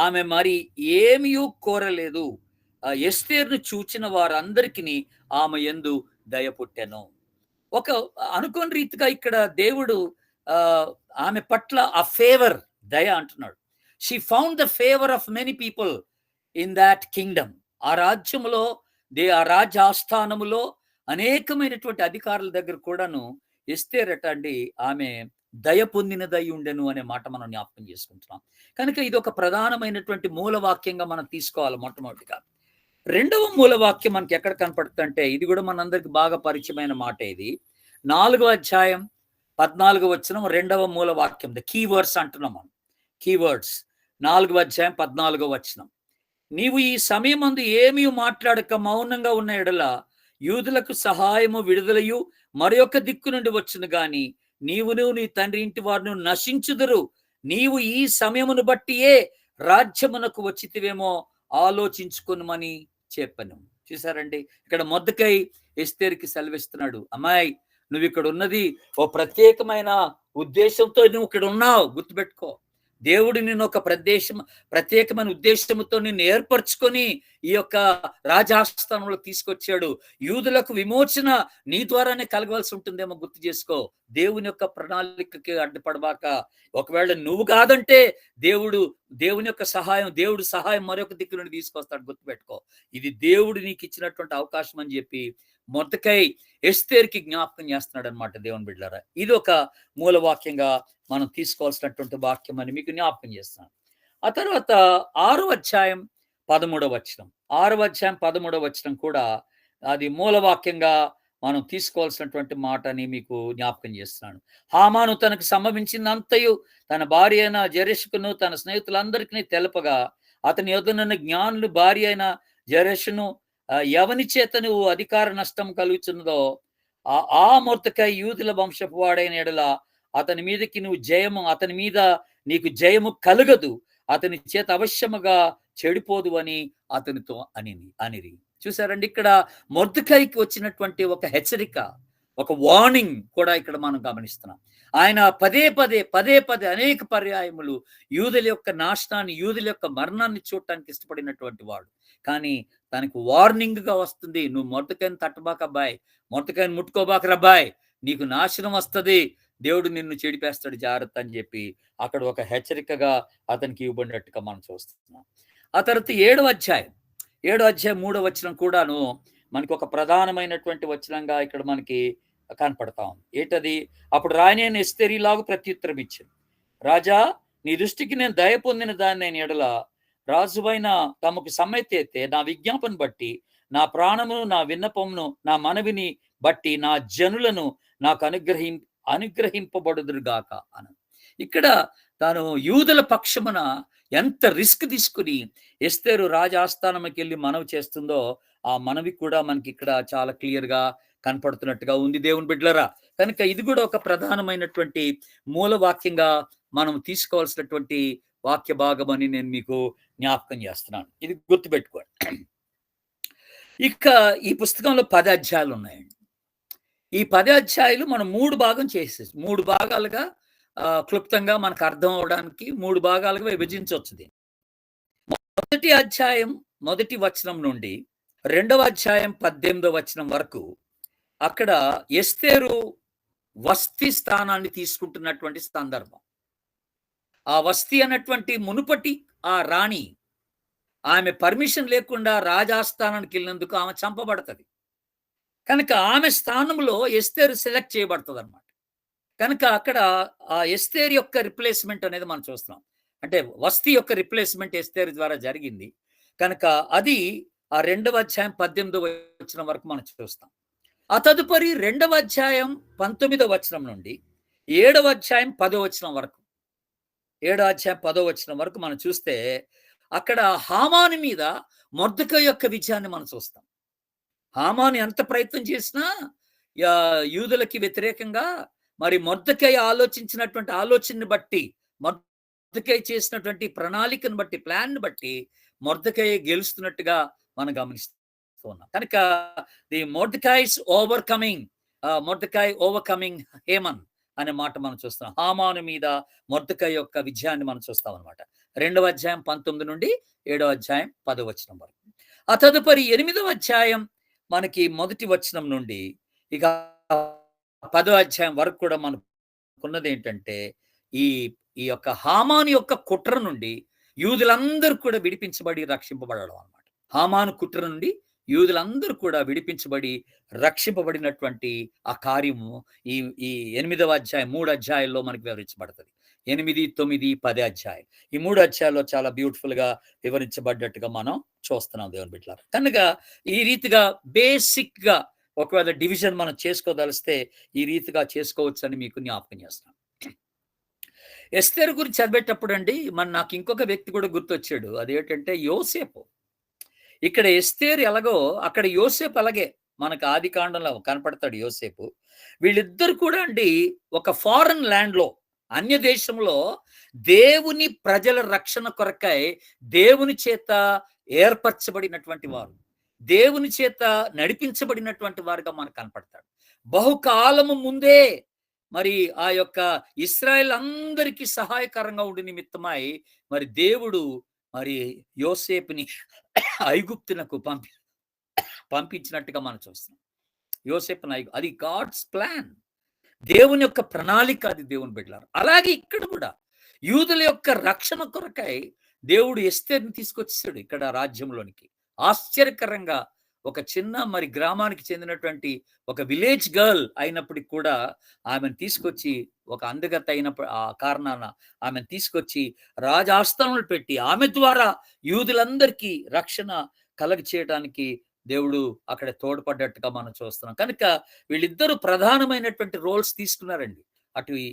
A: ఆమె మరి ఏమీయూ కోరలేదు. ఎస్తేరును చూచిన వారందరికీ ఆమె యందు దయ పుట్టెను. ఒక అనుకోని రీతిగా ఇక్కడ దేవుడు ఆమె పట్ల ఆ ఫేవర్, దయ అంటున్నాడు. She found the favour of many people in that Kingdom. ఆ రాజ్యములో ఆ రాజ్య ఆస్థానములో అనేకమైనటువంటి అధికారుల దగ్గర కూడాను ఎస్తేరట అండి ఆమె దయ పొందినదై ఉండెను అనే మాట మనం జ్ఞాపకం చేసుకుంటున్నాం. కనుక ఇది ఒక ప్రధానమైనటువంటి మూలవాక్యంగా మనం తీసుకోవాలి మొట్టమొదటిగా. 2వ మూలవాక్యం మనకి ఎక్కడ కనపడుతుందంటే ఇది కూడా మనందరికి బాగా పరిచయమైన మాట. ఇది 4వ అధ్యాయం 14వ వచనం 2వ మూలవాక్యం. ద కీవర్డ్స్ అంటున్నాం మనం. కీవర్డ్స్ 4వ అధ్యాయం 14వ వచనం. నీవు ఈ సమయమందు ఏమీ మాట్లాడక మౌనంగా ఉన్న ఎడల యూదులకు సహాయము విడుదలయు మరొక దిక్కు నుండి వచ్చును గాని నీవును నీ తండ్రి ఇంటి వారును నశించుదురు. నీవు ఈ సమయమును బట్టియే రాజ్యమునకు వచ్చితివేమో ఆలోచించుకొనుమని చెప్పను. చూసారండి, ఇక్కడ మొర్దెకై ఎస్తేరుకి సెలవిస్తున్నాడు. అమ్మాయి, నువ్వు ఇక్కడ ఉన్నది ఓ ప్రత్యేకమైన ఉద్దేశంతో నువ్వు ఇక్కడ ఉన్నావు, గుర్తుపెట్టుకో. దేవుడు నిన్ను ఒక ప్రత్యేకమైన ఉద్దేశంతో నిన్ను ఏర్పరచుకొని ఈ యొక్క రాజాస్థానంలో తీసుకొచ్చాడు. యూదులకు విమోచన నీ ద్వారానే కలగవలసి ఉంటుందేమో గుర్తు చేసుకో. దేవుని యొక్క ప్రణాళికకి అడ్డుపడబాక. ఒకవేళ నువ్వు కాదంటే దేవుని యొక్క సహాయం, దేవుడు సహాయం మరొక దిక్కు నుండి తీసుకొస్తాడు, గుర్తుపెట్టుకో. ఇది దేవుడు నీకు ఇచ్చినటువంటి అవకాశం అని చెప్పి మొర్దెకై ఎస్తేరుకి జ్ఞాపకం చేస్తున్నాడు అనమాట. దేవుని బిడ్డలారా, ఇది ఒక మూలవాక్యంగా మనం తీసుకోవాల్సినటువంటి వాక్యం అని మీకు జ్ఞాపకం చేస్తున్నాను. ఆ తర్వాత 6వ అధ్యాయం 13వ వచనం. 6వ అధ్యాయం 13వ వచనం కూడా అది మూలవాక్యంగా మనం తీసుకోవాల్సినటువంటి మాట అని మీకు జ్ఞాపకం చేస్తున్నాను. హామాను తనకు సంభవించినంతయు తన భార్య అయిన జెరెషుకును తన స్నేహితులందరికీ తెలపగా అతని యొద్దనున్న జ్ఞానులు భార్య అయిన జెరెషును ఎవని చేత నువ్వు అధికార నష్టం కలుగుతున్నదో ఆ మొర్దెకై యూదుల వంశపు వాడైన ఎడల అతని మీద నీకు జయము కలగదు, అతని చేత అవశ్యముగా చెడిపోదు అని అతనితో అనిరి. చూసారండి, ఇక్కడ మొర్దెకైకి వచ్చినటువంటి ఒక హెచ్చరిక, ఒక వార్నింగ్ కూడా ఇక్కడ మనం గమనిస్తున్నాం. ఆయన పదే పదే అనేక పర్యాయములు యూదుల యొక్క నాశనాన్ని, యూదుల యొక్క మరణాన్ని చూడటానికి ఇష్టపడినటువంటి వాడు. కానీ తనకు వార్నింగ్ గా వస్తుంది, నువ్వు మొర్దెకైని తట్టబాక అబ్బాయి, మొర్దెకైని ముట్టుకోబాక రబ్బాయి, నీకు నాశనం వస్తుంది, దేవుడు నిన్ను చెడిపేస్తాడు, జాగ్రత్త అని చెప్పి అక్కడ ఒక హెచ్చరికగా అతనికి ఇవ్వబడినట్టుగా మనం చూస్తున్నాం. ఆ తర్వాత 7వ అధ్యాయం 3వ వచనం కూడాను మనకి ఒక ప్రధానమైనటువంటి వచనంగా ఇక్కడ మనకి కనపడతాం. ఏంటది? అప్పుడు రాణి ఎస్తేరులాగు ప్రత్యుత్తరం ఇచ్చింది, రాజా, నీ దృష్టికి నేను దయ పొందిన దాన్ని నేను ఎడల రాజువైన తమకు సమ్మతి అయితే నా విజ్ఞాపన బట్టి నా ప్రాణమును, నా విన్నపమును, నా మనవిని బట్టి నా జనులను నాకు అనుగ్రహింపబడుదురుగాక అన. ఇక్కడ తాను యూదుల పక్షమున ఎంత రిస్క్ తీసుకుని ఎస్తేరు రాజాస్థానంకి వెళ్ళి మనవి చేస్తుందో ఆ మనవి కూడా మనకి ఇక్కడ చాలా క్లియర్ గా కనపడుతున్నట్టుగా ఉంది దేవుని బిడ్డలారా. కనుక ఇది కూడా ఒక ప్రధానమైనటువంటి మూలవాక్యంగా మనం తీసుకోవాల్సినటువంటి వాక్య భాగం అని నేను మీకు జ్ఞాపకం చేస్తున్నాను. ఇది గుర్తుపెట్టుకోండి. ఇక ఈ పుస్తకంలో 10 అధ్యాయాలు ఉన్నాయండి. ఈ 10 అధ్యాయాలు మనం 3 భాగాలుగా క్లుప్తంగా మనకు అర్థం అవడానికి 3 భాగాలుగా విభజించవచ్చు. మొదటి అధ్యాయం 1వ వచనం నుండి 2వ అధ్యాయం 18వ వచనం వరకు అక్కడ ఎస్తేరు వస్తీ స్థానాన్ని తీసుకుంటున్నటువంటి సందర్భం. ఆ వస్తీ అన్నటువంటి మునుపటి ఆ రాణి, ఆమె పర్మిషన్ లేకుండా రాజాస్థానానికి వెళ్ళినందుకు ఆమె చంపబడుతుంది. కనుక ఆమె స్థానంలో ఎస్తేరు సెలెక్ట్ చేయబడుతుంది అనమాట. కనుక అక్కడ ఆ ఎస్తేరు యొక్క రిప్లేస్మెంట్ అనేది మనం చూస్తున్నాం. అంటే వస్తీ యొక్క రిప్లేస్మెంట్ ఎస్తేరు ద్వారా జరిగింది. కనుక అది ఆ 2వ అధ్యాయం 18వ వచనం వరకు మనం చూస్తాం. ఆ తదుపరి 2వ అధ్యాయం 19వ వచనం నుండి 7వ అధ్యాయం 10వ వచనం వరకు 7వ అధ్యాయం 10వ వచనం వరకు మనం చూస్తే అక్కడ హామాను మీద మొర్దెకై యొక్క విజయాన్ని మనం చూస్తాం. హామాను ఎంత ప్రయత్నం చేసినా యూదులకి వ్యతిరేకంగా మరి మొర్దెకై ఆలోచించినటువంటి ఆలోచనని బట్టి, మొర్దెకై చేసినటువంటి ప్రణాళికను బట్టి, ప్లాన్‌ని బట్టి మొర్దెకై గెలుస్తున్నట్టుగా మనం గమనిస్తూ ఉన్నాం. కనుక ది మొర్దెకైస్ మొర్దెకై ఓవర్‌కమింగ్ హేమన్ అనే మాట మనం చూస్తాం. హామాను మీద మొర్దెకై యొక్క విజయాన్ని మనం చూస్తాం అన్నమాట. 2వ అధ్యాయం 19 నుండి 7వ అధ్యాయం 10వ వచనం వరకు. ఆ తదుపరి 8వ అధ్యాయం మనకి మొదటి వచనం నుండి ఇక 10వ అధ్యాయం వరకు కూడా మనకున్నది ఏంటంటే ఈ ఈ యొక్క హామాను యొక్క కుట్ర నుండి యూదులందరూ కూడా విడిపించబడి రక్షింపబడడం అన్నమాట. హామాను కుట్ర నుండి యూదులందరూ కూడా విడిపించబడి రక్షింపబడినటువంటి ఆ కార్యము ఈ ఈ 8వ అధ్యాయం 3 అధ్యాయాల్లో మనకు వివరించబడుతుంది. 8, 9, 10 అధ్యాయాలు. ఈ 3 అధ్యాయాల్లో చాలా బ్యూటిఫుల్‌గా వివరించబడ్డట్టుగా మనం చూస్తున్నాం దేవుని బిడ్డలారా. కనుక ఈ రీతిగా బేసిక్‌గా ఒకవేళ డివిజన్ మనం చేసుకోదలిస్తే ఈ రీతిగా చేసుకోవచ్చని మీకు జ్ఞాపకం చేస్తున్నాను. ఎస్తేరు గురించి చదివేటప్పుడు అండి నాకు ఇంకొక వ్యక్తి కూడా గుర్తొచ్చాడు. అదేంటంటే యోసేపు. ఇక్కడ ఎస్తేరు ఎలాగో అక్కడ యోసేపు అలాగే మనకు ఆదికాండంలో కనపడతాడు యోసేపు. వీళ్ళిద్దరు కూడా అండి ఒక ఫారెన్ ల్యాండ్‌లో అన్య దేశంలో దేవుని ప్రజల రక్షణ కొరకై దేవుని చేత ఏర్పరచబడినటువంటి వారు, దేవుని చేత నడిపించబడినటువంటి వారుగా మనకు కనపడతాడు. బహుకాలము ముందే మరి ఆ యొక్క ఇశ్రాయేల్ అందరికీ సహాయకరంగా ఉండి నిమిత్తమై మరి దేవుడు మరి యోసేపుని ఐగుప్తునకు పంపించినట్టుగా మనం చూస్తున్నాం. యోసేపుని అది గాడ్స్ ప్లాన్, దేవుని యొక్క ప్రణాళిక, అది దేవుని బిడ్డలారా. అలాగే ఇక్కడ కూడా యూదుల యొక్క రక్షణ కొరకై దేవుడు ఎస్తేరుని తీసుకొచ్చేసాడు ఇక్కడ రాజ్యంలోనికి. ఆశ్చర్యకరంగా ఒక చిన్న మరి గ్రామానికి చెందినటువంటి ఒక విలేజ్ గర్ల్ అయినప్పటికి కూడా ఆమెను తీసుకొచ్చి ఒక అందగత అయిన ఆ కారణాన ఆమెను తీసుకొచ్చి రాజాస్థానంలో పెట్టి ఆమె ద్వారా యూదులందరికీ రక్షణ కలగ చేయడానికి దేవుడు అక్కడ తోడ్పడ్డట్టుగా మనం చూస్తున్నాం. కనుక వీళ్ళిద్దరూ ప్రధానమైనటువంటి రోల్స్ తీసుకున్నారండి.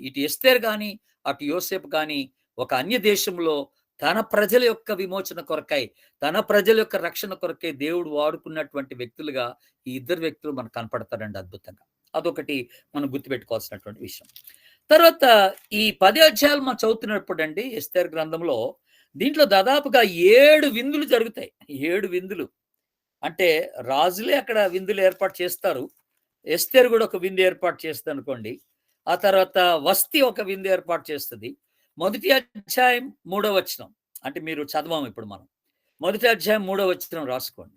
A: ఇటు ఎస్తేరు కానీ అటు యోసేపు కానీ ఒక అన్య దేశంలో తన ప్రజల యొక్క విమోచన కొరకై, తన ప్రజల యొక్క రక్షణ కొరకై దేవుడు వాడుకున్నటువంటి వ్యక్తులుగా ఈ ఇద్దరు వ్యక్తులు మనకు కనపడతారండి అద్భుతంగా. అదొకటి మనం గుర్తుపెట్టుకోవాల్సినటువంటి విషయం. తర్వాత ఈ 10 అధ్యాయాలు మనం చదువుతున్నప్పుడు అండి ఎస్తేరు గ్రంథంలో దీంట్లో దాదాపుగా 7 విందులు జరుగుతాయి. 7 విందులు అంటే రాజులే అక్కడ విందులు ఏర్పాటు చేస్తారు. ఎస్తేరు కూడా ఒక విందు ఏర్పాటు చేస్తుంది అనుకోండి. ఆ తర్వాత వస్తీ ఒక విందు ఏర్పాటు చేస్తుంది. మొదటి అధ్యాయం 3వ వచనం అంటే మీరు చదవాము ఇప్పుడు మనం. మొదటి అధ్యాయం 3వ వచనం రాసుకోండి.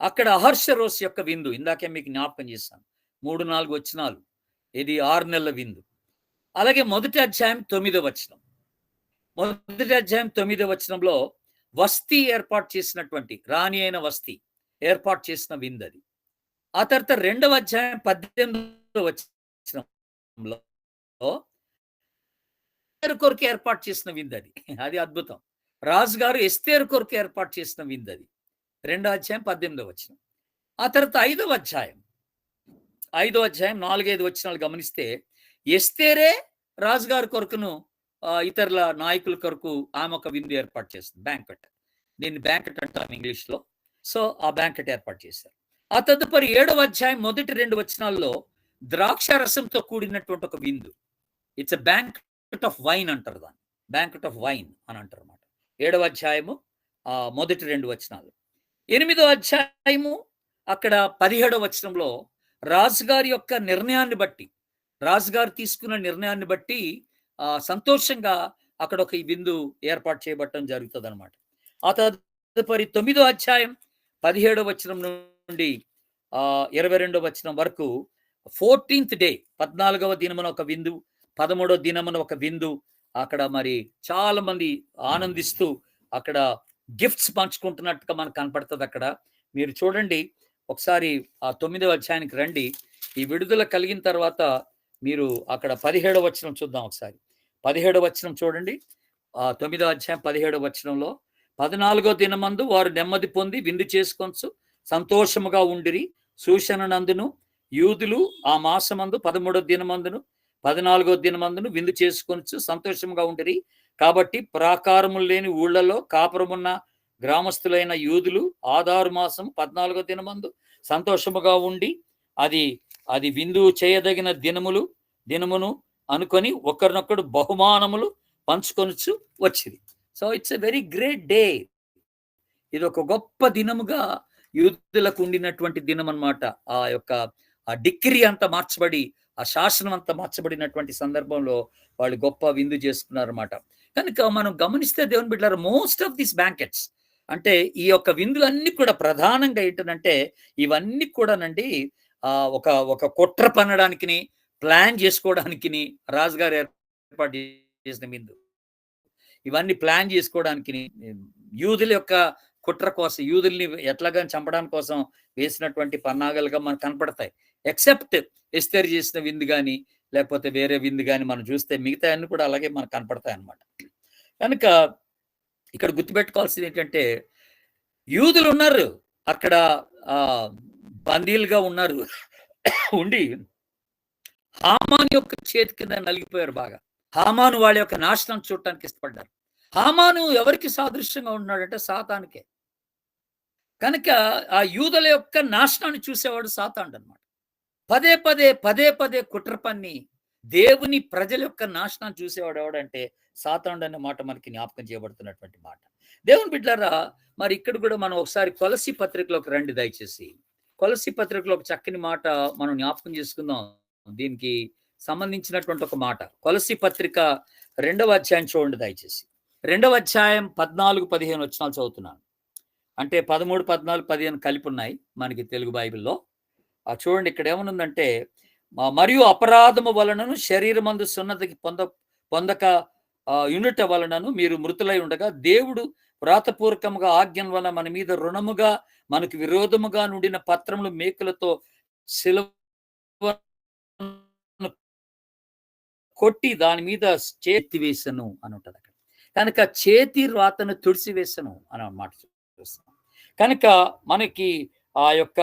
A: అక్కడ అహర్షరోస్ యొక్క విందు ఇందాకే మీకు జ్ఞాపకం చేశాను. 3, 4 వచనాలు. ఇది 6 నెలల విందు. అలాగే మొదటి అధ్యాయం 9వ వచనం. మొదటి అధ్యాయం 9వ వచనంలో వస్తీ ఏర్పాటు చేసినటువంటి రాణి అయిన వస్తీ ఏర్పాటు చేసిన విందు అది. ఆ తర్వాత 2వ అధ్యాయం 18వ వచనంలో కొరకు ఏర్పాటు చేసిన విందు అది. అది అద్భుతం. రాజుగారు ఎస్తేరు కొరకు ఏర్పాటు చేసిన విందు అది. 2వ అధ్యాయం 18వ వచనం. ఆ తర్వాత 5వ అధ్యాయం 4, 5 వచనాలు గమనిస్తే ఎస్తేరే రాజుగారి కొరకును ఇతరుల నాయకుల కొరకు ఆమె ఒక విందు ఏర్పాటు చేస్తుంది. బ్యాంకెట్. దీన్ని బ్యాంకెట్ అంటాం ఇంగ్లీష్లో. సో ఆ బ్యాంకెట్ ఏర్పాటు చేశారు. ఆ తదుపరి 7వ అధ్యాయం మొదటి 2 వచనాల్లో ద్రాక్ష రసంతో కూడినటువంటి ఒక విందు. It's a banquet of wine అంటారు దాన్ని. బ్యాంకెట్ ఆఫ్ వైన్ అని అంటారు అన్నమాట. 7వ అధ్యాయము మొదటి 2 వచనాలు. 8వ అధ్యాయము అక్కడ 17వ వచనంలో రాజుగారి యొక్క నిర్ణయాన్ని బట్టి, రాజుగారు తీసుకున్న నిర్ణయాన్ని బట్టి సంతోషంగా అక్కడ ఒక విందు ఏర్పాటు చేయబట్టడం జరుగుతుంది అనమాట. ఆ తదుపరి 9వ అధ్యాయం 17వ వచనం నుండి 22వ వచనం వరకు 14th డే 14వ దినమున ఒక విందు, 13వ దినమున ఒక విందు. అక్కడ మరి చాలా మంది ఆనందిస్తూ అక్కడ గిఫ్ట్స్ పంచుకుంటున్నట్టుగా మనకు కనపడుతుంది. అక్కడ మీరు చూడండి ఒకసారి ఆ 9వ అధ్యాయానికి రండి. ఈ విడుదల కలిగిన తర్వాత మీరు అక్కడ 17వ వచనం చూద్దాం ఒకసారి. 17వ వచనం చూడండి. 9వ అధ్యాయం 17వ వచనంలో 14వ దినమందు వారు నెమ్మది పొంది విందు చేసుకొనుచు సంతోషముగా ఉండిరి. సూచననందును యూదులు ఆ మాసమందు 13వ దినమందును 14వ దినమందును విందు చేసుకొనుచు సంతోషముగా ఉండిరి. కాబట్టి ప్రాకారములు లేని ఊళ్ళలో కాపురమున్న గ్రామస్తులైన యూదులు ఆదారు మాసం 14వ దినమందు సంతోషముగా ఉండి అది అది విందు చేయదగిన దినమును అనుకొని ఒకరినొకడు బహుమానములు పంచుకొనుచు వచ్చింది. So it's a very great day. ఇది ఒక గొప్ప దినముగా యూదులకు ఉండినటువంటి దినం అన్నమాట. ఆ యొక్క ఆ డిక్రీ అంతా మార్చబడి, ఆ శాసనం అంతా మార్చబడినటువంటి సందర్భంలో వాళ్ళు గొప్ప విందు చేసుకున్నారన్నమాట. కనుక మనం గమనిస్తే దేవుని బిడ్డలారా, మోస్ట్ ఆఫ్ దిస్ బ్యాంకెట్స్ అంటే ఈ యొక్క విందులన్నీ కూడా ప్రధానంగా ఏంటంటే ఇవన్నీ కూడానండి ఒక ఒక కుట్ర పన్నడానికి ప్లాన్ చేసుకోవడానికి రాజుగారు ఏర్పాటు చేసిన విందు. ఇవన్నీ ప్లాన్ చేసుకోవడానికి యూదుల యొక్క కుట్ర కోసం, యూదుల్ని ఎట్లాగా చంపడానికి కోసం వేసినటువంటి పన్నాగాలుగా మనకు కనపడతాయి. ఎక్సెప్ట్ ఎస్తేరు చేసిన విందు కానీ లేకపోతే వేరే విందు కానీ మనం చూస్తే మిగతా అన్ని కూడా అలాగే మనకు కనపడతాయి అన్నమాట. కనుక ఇక్కడ గుర్తుపెట్టుకోవాల్సింది ఏంటంటే యూదులు ఉన్నారు అక్కడ, బందీలుగా ఉన్నారు. ఉండి హామాను యొక్క చేతి కింద నలిగిపోయారు బాగా. హామాను వాళ్ళ యొక్క నాశనం చూడటానికి ఇష్టపడ్డారు. హామాను ఎవరికి సాదృశ్యంగా ఉన్నాడంటే సాతానుకే. కనుక ఆ యూదుల యొక్క నాశనాన్ని చూసేవాడు సాతానుడు అన్నమాట. పదే పదే కుట్ర పన్ని దేవుని ప్రజల యొక్క నాశనాన్ని చూసేవాడు ఎవడంటే సాతానుడు అనే మాట మనకి జ్ఞాపకం చేయబడుతున్నటువంటి మాట. దేవుని బిడ్డలారా, మరి ఇక్కడ కూడా మనం ఒకసారి కొలస్సీ పత్రికలోకి రండి దయచేసి. కొలస్సీ పత్రికలో ఒక చక్కని మాట మనం జ్ఞాపకం చేసుకుందాం. దీనికి సంబంధించినటువంటి ఒక మాట. కొలస్సీ పత్రిక 2వ అధ్యాయం చూడండి దయచేసి. 2వ అధ్యాయం 14-15 వచనాలు చదువుతున్నాను. అంటే 13, 14, 15 కలిపి ఉన్నాయి మనకి తెలుగు బైబిల్లో. చూడండి ఇక్కడ ఏమనుందంటే, మరియు అపరాధము వలనను శరీరమందు సున్నతికి పొందక యునుట వలనను మీరు మృతులై ఉండగా దేవుడు వ్రాతపూర్వకముగా ఆజ్ఞల వలన మన మీద రుణముగా మనకు విరోధముగా నుండిన పత్రములు మేకులతో సిలువ కొట్టి దాని మీద చేతి వేసను అని ఉంటది అక్కడ. కనుక చేతి రాతను తుడిసివేసను అని మాట చూస్తాం. కనుక మనకి ఆ యొక్క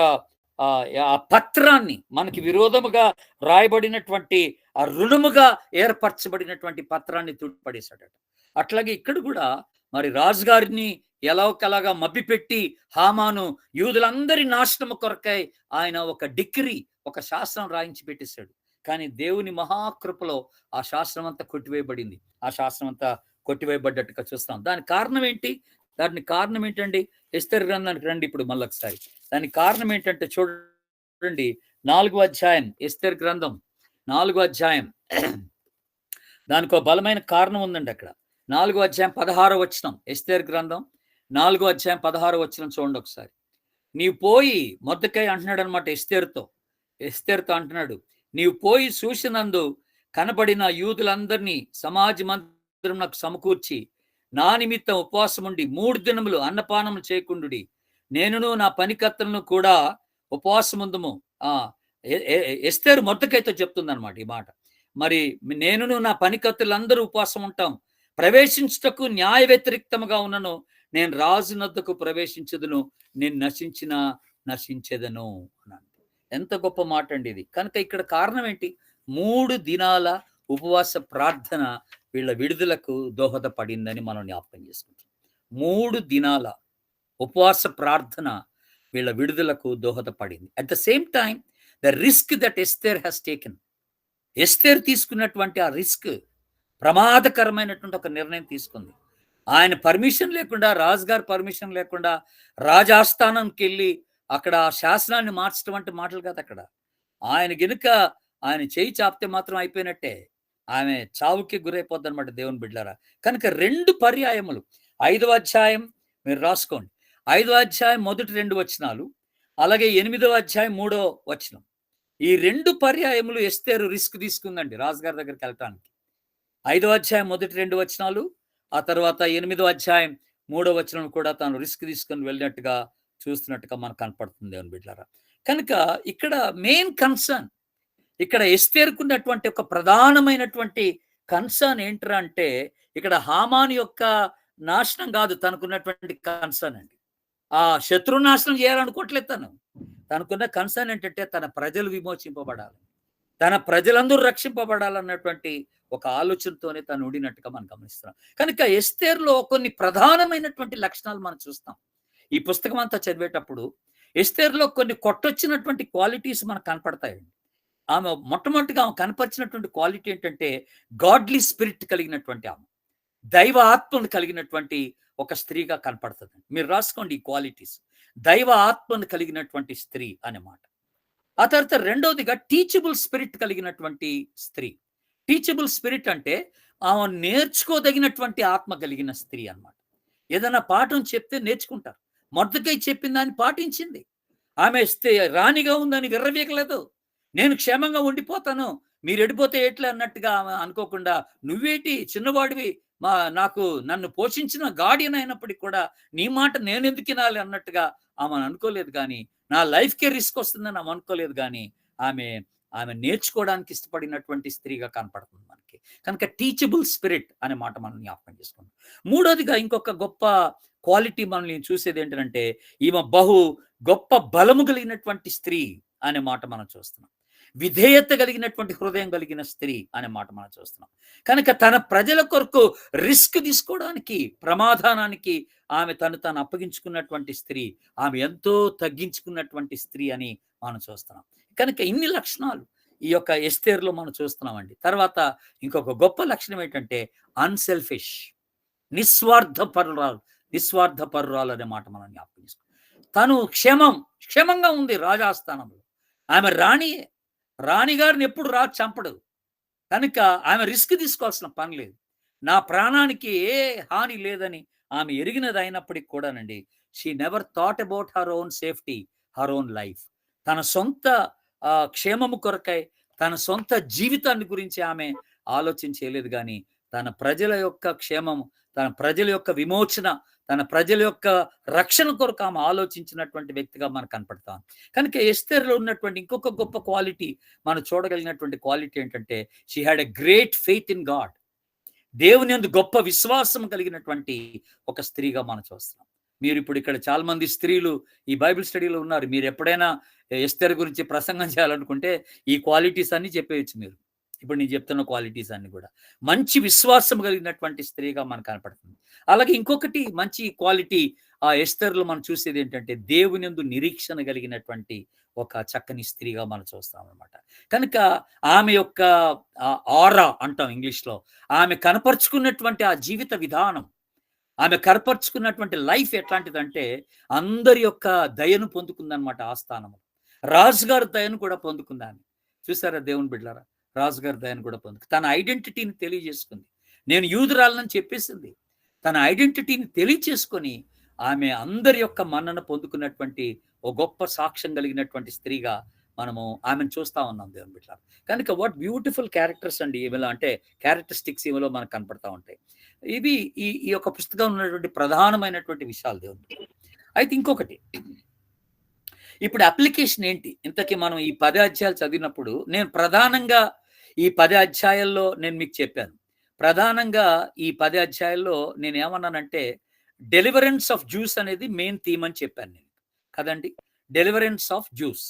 A: ఆ పత్రాన్ని, మనకి విరోధముగా రాయబడినటువంటి ఆ రుణముగా ఏర్పరచబడినటువంటి పత్రాన్ని తుడిపడేశాడట. అట్లాగే ఇక్కడ కూడా మరి రాజుగారిని ఎలాగలాగా మభ్యపెట్టి హామాను యూదులందరి నాశనము కొరకై ఆయన ఒక డిక్రీ, ఒక శాసనం రాయించి పెట్టేశాడు. కానీ దేవుని మహాకృపలో ఆ శాసనం అంతా కొట్టివేయబడింది. ఆ శాసనం అంతా కొట్టివేయబడ్డట్టుగా చూస్తాం. దానికి కారణం ఏంటి? దానికి కారణం ఏంటండి? ఎస్తేరు గ్రంథానికి రండి ఇప్పుడు మళ్ళొకసారి. దానికి కారణం ఏంటంటే చూడండి, 4వ అధ్యాయం ఎస్తేరు గ్రంథం 4వ అధ్యాయం. దానికి ఒక బలమైన కారణం ఉందండి అక్కడ. 4వ అధ్యాయం 16వ వచనం. ఎస్తేరు గ్రంథం 4వ అధ్యాయం 16వ వచనం చూడండి ఒకసారి. నీవు పోయి, మొర్దెకై అంటున్నాడు అనమాట ఎస్తేరుతో అంటున్నాడు, నీవు పోయి సూచనందు కనబడిన యూదులందరినీ సమాజ మందిరమునకు సమకూర్చి నా నిమిత్తం ఉపవాసం ఉండి 3 దినములు అన్నపానములు చేయకుండుడి. నేనును నా పనికత్తలను కూడా ఉపవాసముందుము. ఎస్తేరు మొర్దెకైతో చెప్తుంది అనమాట ఈ మాట. మరి నేనును నా పనికత్తులందరూ ఉపవాసం ఉంటాం. ప్రవేశించుటకు న్యాయ వ్యతిరేక్తముగా ఉన్నను నేను రాజునొద్దకు ప్రవేశించదును, నేను నశించెదను అన్నాను. ఎంత గొప్ప మాట అండి ఇది. కనుక ఇక్కడ కారణం ఏంటి? 3 దినాల ఉపవాస ప్రార్థన వీళ్ళ విడుదలకు దోహదపడిందని మనం జ్ఞాపకం చేసుకుంటాం. 3 దినాల ఉపవాస ప్రార్థన వీళ్ళ విడుదలకు దోహదపడింది. At the same time the risk that Esther has taken, Esther తీసుకున్నటువంటి ఆ రిస్క్ ప్రమాదకరమైనటువంటి ఒక నిర్ణయం తీసుకుంది. ఆయన పర్మిషన్ లేకుండా, రాజుగారి పర్మిషన్ లేకుండా రాజాస్థానంకి వెళ్ళి అక్కడ ఆ శాసనాన్ని మార్చడం అంటే మాటలు కాదు. అక్కడ ఆయన గనుక ఆయన చేయి చాపితే మాత్రం అయిపోయినట్టే. ఆమె చావుకి గురైపోద్ది అనమాట దేవుని బిడ్డలారా. కనుక 2 పర్యాయములు 5వ అధ్యాయం మీరు రాసుకోండి. 5వ అధ్యాయం మొదటి 2 వచనాలు, అలాగే 8వ అధ్యాయం 3వ వచనం. ఈ 2 పర్యాయములు ఎస్తేరు రిస్క్ తీసుకుందండి రాజుగారి దగ్గరికి వెళ్ళటానికి. 5వ అధ్యాయం మొదటి 2 వచనాలు, ఆ తర్వాత 8వ అధ్యాయం 3వ వచనం కూడా తాను రిస్క్ తీసుకొని వెళ్ళినట్టుగా చూస్తున్నట్టుగా మనకు కనపడుతుంది దేవుని బిడ్డలారా. కనుక ఇక్కడ మెయిన్ కన్సర్న్, ఇక్కడ ఎస్తేరుకున్నటువంటి ఒక ప్రధానమైనటువంటి కన్సర్న్ ఏంట్రా అంటే, ఇక్కడ హామాను యొక్క నాశనం కాదు తనకున్నటువంటి కన్సర్న్ అండి. ఆ శత్రు నాశనం చేయాలనుకోవట్లేదు తను. తనకున్న కన్సర్న్ ఏంటంటే తన ప్రజలు విమోచింపబడాలి, తన ప్రజలందరూ రక్షింపబడాలన్నటువంటి ఒక ఆలోచనతోనే తను ఉండినట్టుగా మనం గమనిస్తున్నాం. కనుక ఎస్తేరులో కొన్ని ప్రధానమైనటువంటి లక్షణాలు మనం చూస్తాం. ఈ పుస్తకం అంతా చదివేటప్పుడు ఎస్తేరులో కొన్ని కొట్టొచ్చినటువంటి క్వాలిటీస్ మనకు కనపడతాయండి. ఆమె మొట్టమొదటిగా ఆమె కనపరిచినటువంటి క్వాలిటీ ఏంటంటే గాడ్లీ స్పిరిట్ కలిగినటువంటి ఆమె, దైవ ఆత్మను కలిగినటువంటి ఒక స్త్రీగా కనపడుతుంది. మీరు రాసుకోండి ఈ క్వాలిటీస్, దైవ ఆత్మను కలిగినటువంటి స్త్రీ అనే మాట. ఆ తర్వాత రెండవదిగా టీచబుల్ స్పిరిట్ కలిగినటువంటి స్త్రీ. టీచబుల్ స్పిరిట్ అంటే ఆమె నేర్చుకోదగినటువంటి ఆత్మ కలిగిన స్త్రీ అన్నమాట. ఏదైనా పాఠం చెప్తే నేర్చుకుంటారు. మొర్దెకై చెప్పిన దాన్ని పాటించింది. ఆమె రాణిగా ఉందని విర్రవీగలేదు. నేను క్షేమంగా ఉండిపోతాను, మీరు ఎడిపోతే ఎట్లా అన్నట్టుగా ఆమె అనుకోకుండా, నువ్వేటి చిన్నవాడివి, నన్ను పోషించిన గార్డియన్ అయినప్పటికి కూడా నీ మాట నేను ఎందుకు వినాలి అన్నట్టుగా ఆమె అనుకోలేదు. కానీ నా లైఫ్కే రిస్క్ వస్తుందని ఆమె అనుకోలేదు. కానీ ఆమె ఆమె నేర్చుకోవడానికి ఇష్టపడినటువంటి స్త్రీగా కనపడుతుంది మనకి. కనుక టీచబుల్ స్పిరిట్ అనే మాట మనం జ్ఞాపకం చేసుకున్నాం. మూడోదిగా ఇంకొక గొప్ప క్వాలిటీ మనల్ని చూసేది ఏంటంటే, ఈమె గొప్ప బలము కలిగినటువంటి స్త్రీ అనే మాట మనం చూస్తున్నాం. విధేయత కలిగినటువంటి హృదయం కలిగిన స్త్రీ అనే మాట మనం చూస్తున్నాం. కనుక తన ప్రజల కొరకు రిస్క్ తీసుకోవడానికి, ప్రమాదానానికి ఆమె తను అప్పగించుకున్నటువంటి స్త్రీ, ఆమె ఎంతో తగ్గించుకున్నటువంటి స్త్రీ అని మనం చూస్తున్నాం. కనుక ఇన్ని లక్షణాలు ఈ యొక్క ఎస్తేరులో మనం చూస్తున్నామండి. తర్వాత ఇంకొక గొప్ప లక్షణం ఏంటంటే అన్సెల్ఫిష్, నిస్వార్థపరురాలు అనే మాట మనం జ్ఞాపకం చేసుకోవాలి. తను క్షేమంగా ఉంది రాజాస్థానంలో. ఆమె రాణిగారిని ఎప్పుడు రాజు చంపడు. కనుక ఆమె రిస్క్ తీసుకోవాల్సిన పని లేదు. నా ప్రాణానికి ఏ హాని లేదని ఆమె ఎరిగినది అయినప్పటికి కూడానండి, she never thought about her own safety, her own life. తన సొంత క్షేమము కొరకై, తన సొంత జీవితాన్ని గురించి ఆమె ఆలోచన చేయలేదు. కానీ తన ప్రజల యొక్క క్షేమము, తన ప్రజల యొక్క విమోచన, తన ప్రజల యొక్క రక్షణ కొరకు ఆమె ఆలోచించినటువంటి వ్యక్తిగా మనకు కనపడతాం. కనుక ఎస్తేరులో ఉన్నటువంటి ఇంకొక గొప్ప క్వాలిటీ, మనం చూడగలిగినటువంటి క్వాలిటీ ఏంటంటే, she had a great faith in God. దేవుని యందు గొప్ప విశ్వాసం కలిగినటువంటి ఒక స్త్రీగా మనం చూస్తున్నాం. మీరు ఇప్పుడు ఇక్కడ చాలా మంది స్త్రీలు ఈ బైబిల్ స్టడీలో ఉన్నారు. మీరు ఎప్పుడైనా ఎస్తేరు గురించి ప్రసంగం చేయాలనుకుంటే ఈ క్వాలిటీస్ అన్ని చెప్పేయచ్చు మీరు. ఇప్పుడు నేను చెప్తున్న క్వాలిటీస్ అన్ని కూడా మంచి విశ్వాసం కలిగినటువంటి స్త్రీగా మనకు కనపడుతుంది. అలాగే ఇంకొకటి మంచి క్వాలిటీ ఆ ఎస్తేరులో మనం చూసేది ఏంటంటే, దేవుని యందు నిరీక్షణ కలిగినటువంటి ఒక చక్కని స్త్రీగా మనం చూస్తాం అనమాట. కనుక ఆమె యొక్క ఆరా అంటాం ఇంగ్లీష్లో, ఆమె కనపరుచుకున్నటువంటి ఆ జీవిత విధానం, ఆమె కనపరుచుకున్నటువంటి లైఫ్ ఎట్లాంటిదంటే అందరి యొక్క దయను పొందుకుందనమాట. ఆ స్థానము రాజుగారి దయను కూడా పొందుకుంది ఆమె. చూసారా దేవుని బిడ్డలారా, రాజుగారి దయను కూడా తన ఐడెంటిటీని తెలియజేసుకుంది. నేను యూదురాలని చెప్పేసింది. తన ఐడెంటిటీని తెలియచేసుకొని ఆమె అందరి యొక్క మన్నన పొందుకున్నటువంటి ఒక గొప్ప సాక్ష్యం కలిగినటువంటి స్త్రీగా మనము ఆమెను చూస్తా ఉన్నాం దేవుని బిడ్డలారా. కనుక వాట్ బ్యూటిఫుల్ క్యారెక్టర్స్ అండి ఈమెలో, అంటే క్యారెక్టరిస్టిక్స్ ఈమెలో మనకు కనపడతా ఉంటాయి. ఇవి ఈ యొక్క పుస్తకం ఉన్నటువంటి ప్రధానమైనటువంటి విషయాలు దేవుని. అయితే ఇంకొకటి, ఇప్పుడు అప్లికేషన్ ఏంటి? ఇంతకీ మనం ఈ 10 అధ్యాయాలు చదివినప్పుడు నేను ప్రధానంగా ఈ 10 అధ్యాయాల్లో నేను మీకు చెప్పాను. ప్రధానంగా ఈ 10 అధ్యాయాల్లో నేను ఏమన్నానంటే, డెలివరెన్స్ ఆఫ్ జ్యూస్ అనేది మెయిన్ థీమ్ అని చెప్పాను నేను కదండి. డెలివరెన్స్ ఆఫ్ జ్యూస్,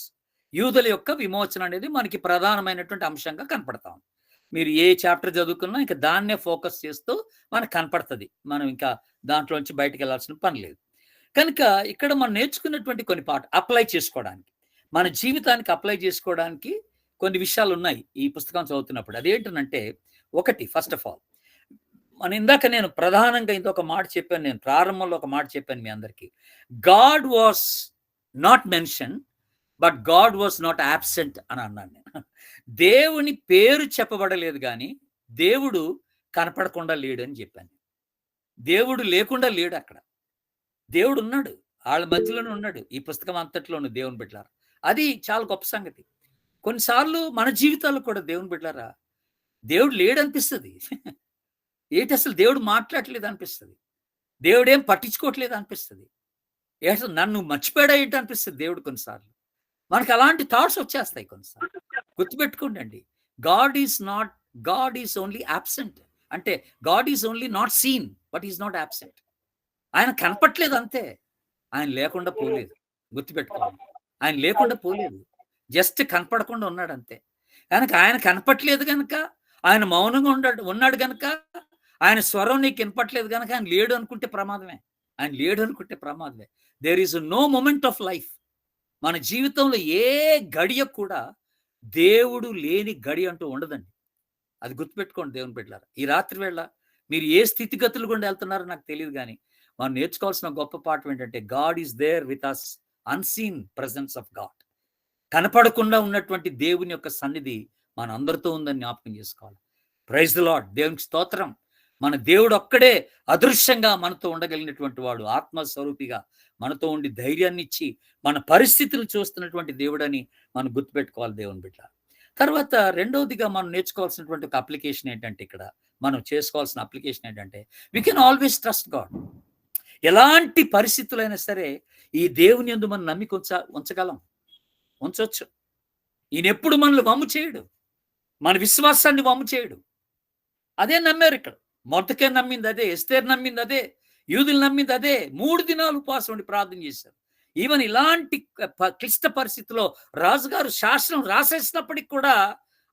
A: యూదుల యొక్క విమోచన అనేది మనకి ప్రధానమైనటువంటి అంశంగా కనపడతాం. మీరు ఏ చాప్టర్ చదువుకున్నా ఇంకా దాన్నే ఫోకస్ చేస్తూ మనకు కనపడుతుంది. మనం ఇంకా దాంట్లోంచి బయటకు వెళ్ళాల్సిన పని లేదు. కనుక ఇక్కడ మనం నేర్చుకున్నటువంటి కొన్ని అప్లై చేసుకోవడానికి, మన జీవితానికి అప్లై చేసుకోవడానికి కొన్ని విషయాలు ఉన్నాయి ఈ పుస్తకం చదువుతున్నప్పుడు. అదేంటంటే, ఒకటి, ఫస్ట్ ఆఫ్ ఆల్ ఇందాక నేను ప్రధానంగా ఇంకొక మాట చెప్పాను, నేను ప్రారంభంలో ఒక మాట చెప్పాను మీ అందరికీ. God was not mention but God was not absent అని అన్నాను నేను. దేవుని పేరు చెప్పబడలేదు కానీ దేవుడు కనపడకుండా లేడు అని చెప్పాను. దేవుడు లేకుండా లేడు అక్కడ, దేవుడు ఉన్నాడు, వాళ్ళ మధ్యలోనే ఉన్నాడు. ఈ పుస్తకం అంతట్లోనూ దేవుని బిడ్డలారా, అది చాలా గొప్ప సంగతి. కొన్నిసార్లు మన జీవితాల్లో కూడా దేవుని బిడ్డలారా, దేవుడు లేడు అనిపిస్తుంది. ఏంటి అసలు దేవుడు మాట్లాడలేదు అనిపిస్తుంది, దేవుడేం పట్టించుకోవట్లేదు అనిపిస్తుంది. అసలు నన్ను మర్చిపోయాడా ఏంటి అనిపిస్తుంది దేవుడు కొన్నిసార్లు. మనకు అలాంటి థాట్స్ వచ్చేస్తాయి కొన్నిసార్లు. గుర్తుపెట్టుకోండి. God is not God is only absent. అంటే God is only not seen but is not absent. ఆయన కనపట్లేదు అంతే. ఆయన లేకుండా పోలేదు. గుర్తుపెట్టుకోండి. ఆయన లేకుండా పోలేదు. జస్ట్ కనపడకుండా ఉన్నాడు అంతే. కనుక ఆయన కనపట్లేదు గనుక, ఆయన మౌనంగా ఉన్నాడు గనుక, ఆయన స్వరం నీకు వినపట్లేదు గనుక ఆయన లేడు అనుకుంటే ప్రమాదమే. ఆయన లేడు అనుకుంటే ప్రమాదమే. There is no moment of life. మన జీవితంలో ఏ గడియ కూడా దేవుడు లేని గడి అంటూ ఉండదండి. అది గుర్తుపెట్టుకోండి దేవుని బిడ్డలారా. ఈ రాత్రి వేళ మీరు ఏ స్థితిగతులు గుండా వెళ్తున్నారో నాకు తెలియదు గానీ, మనం నేర్చుకోవాల్సిన గొప్ప పాఠం ఏంటంటే God is there with us, unseen presence of God. కనపడకుండా ఉన్నటువంటి దేవుని యొక్క సన్నిధి మనందరితో ఉందని జ్ఞాపకం చేసుకోవాలి. Praise the Lord. దేవునికి స్తోత్రం. మన దేవుడు ఒక్కడే అదృశ్యంగా మనతో ఉండగలిగినటువంటి వాడు. ఆత్మస్వరూపిగా మనతో ఉండి ధైర్యాన్ని ఇచ్చి మన పరిస్థితులు చూస్తున్నటువంటి దేవుడని మనం గుర్తుపెట్టుకోవాలి దేవుని బిడ్డ. తర్వాత రెండవదిగా మనం నేర్చుకోవాల్సినటువంటి ఒక అప్లికేషన్ ఏంటంటే, ఇక్కడ మనం చేసుకోవాల్సిన అప్లికేషన్ ఏంటంటే, we can always trust God. ఎలాంటి పరిస్థితులైనా సరే ఈ దేవుని యందు మనం నమ్మిక ఉంచగలం, ఉంచొచ్చు. ఈయన ఎప్పుడు మనల్ని వమ్ము చేయడు, మన విశ్వాసాన్ని వమ్ము చేయడు. అదే నమ్మారు ఇక్కడ. మొర్దెకై నమ్మింది అదే, ఎస్తేర్ నమ్మింది అదే, యూదులు నమ్మింది అదే. 3 దినాలు ఉపవాసం ఉండి ప్రార్థన చేశారు. ఈవెన్ ఇలాంటి క్లిష్ట పరిస్థితిలో రాజుగారు శాసనం రాసేసినప్పటికి కూడా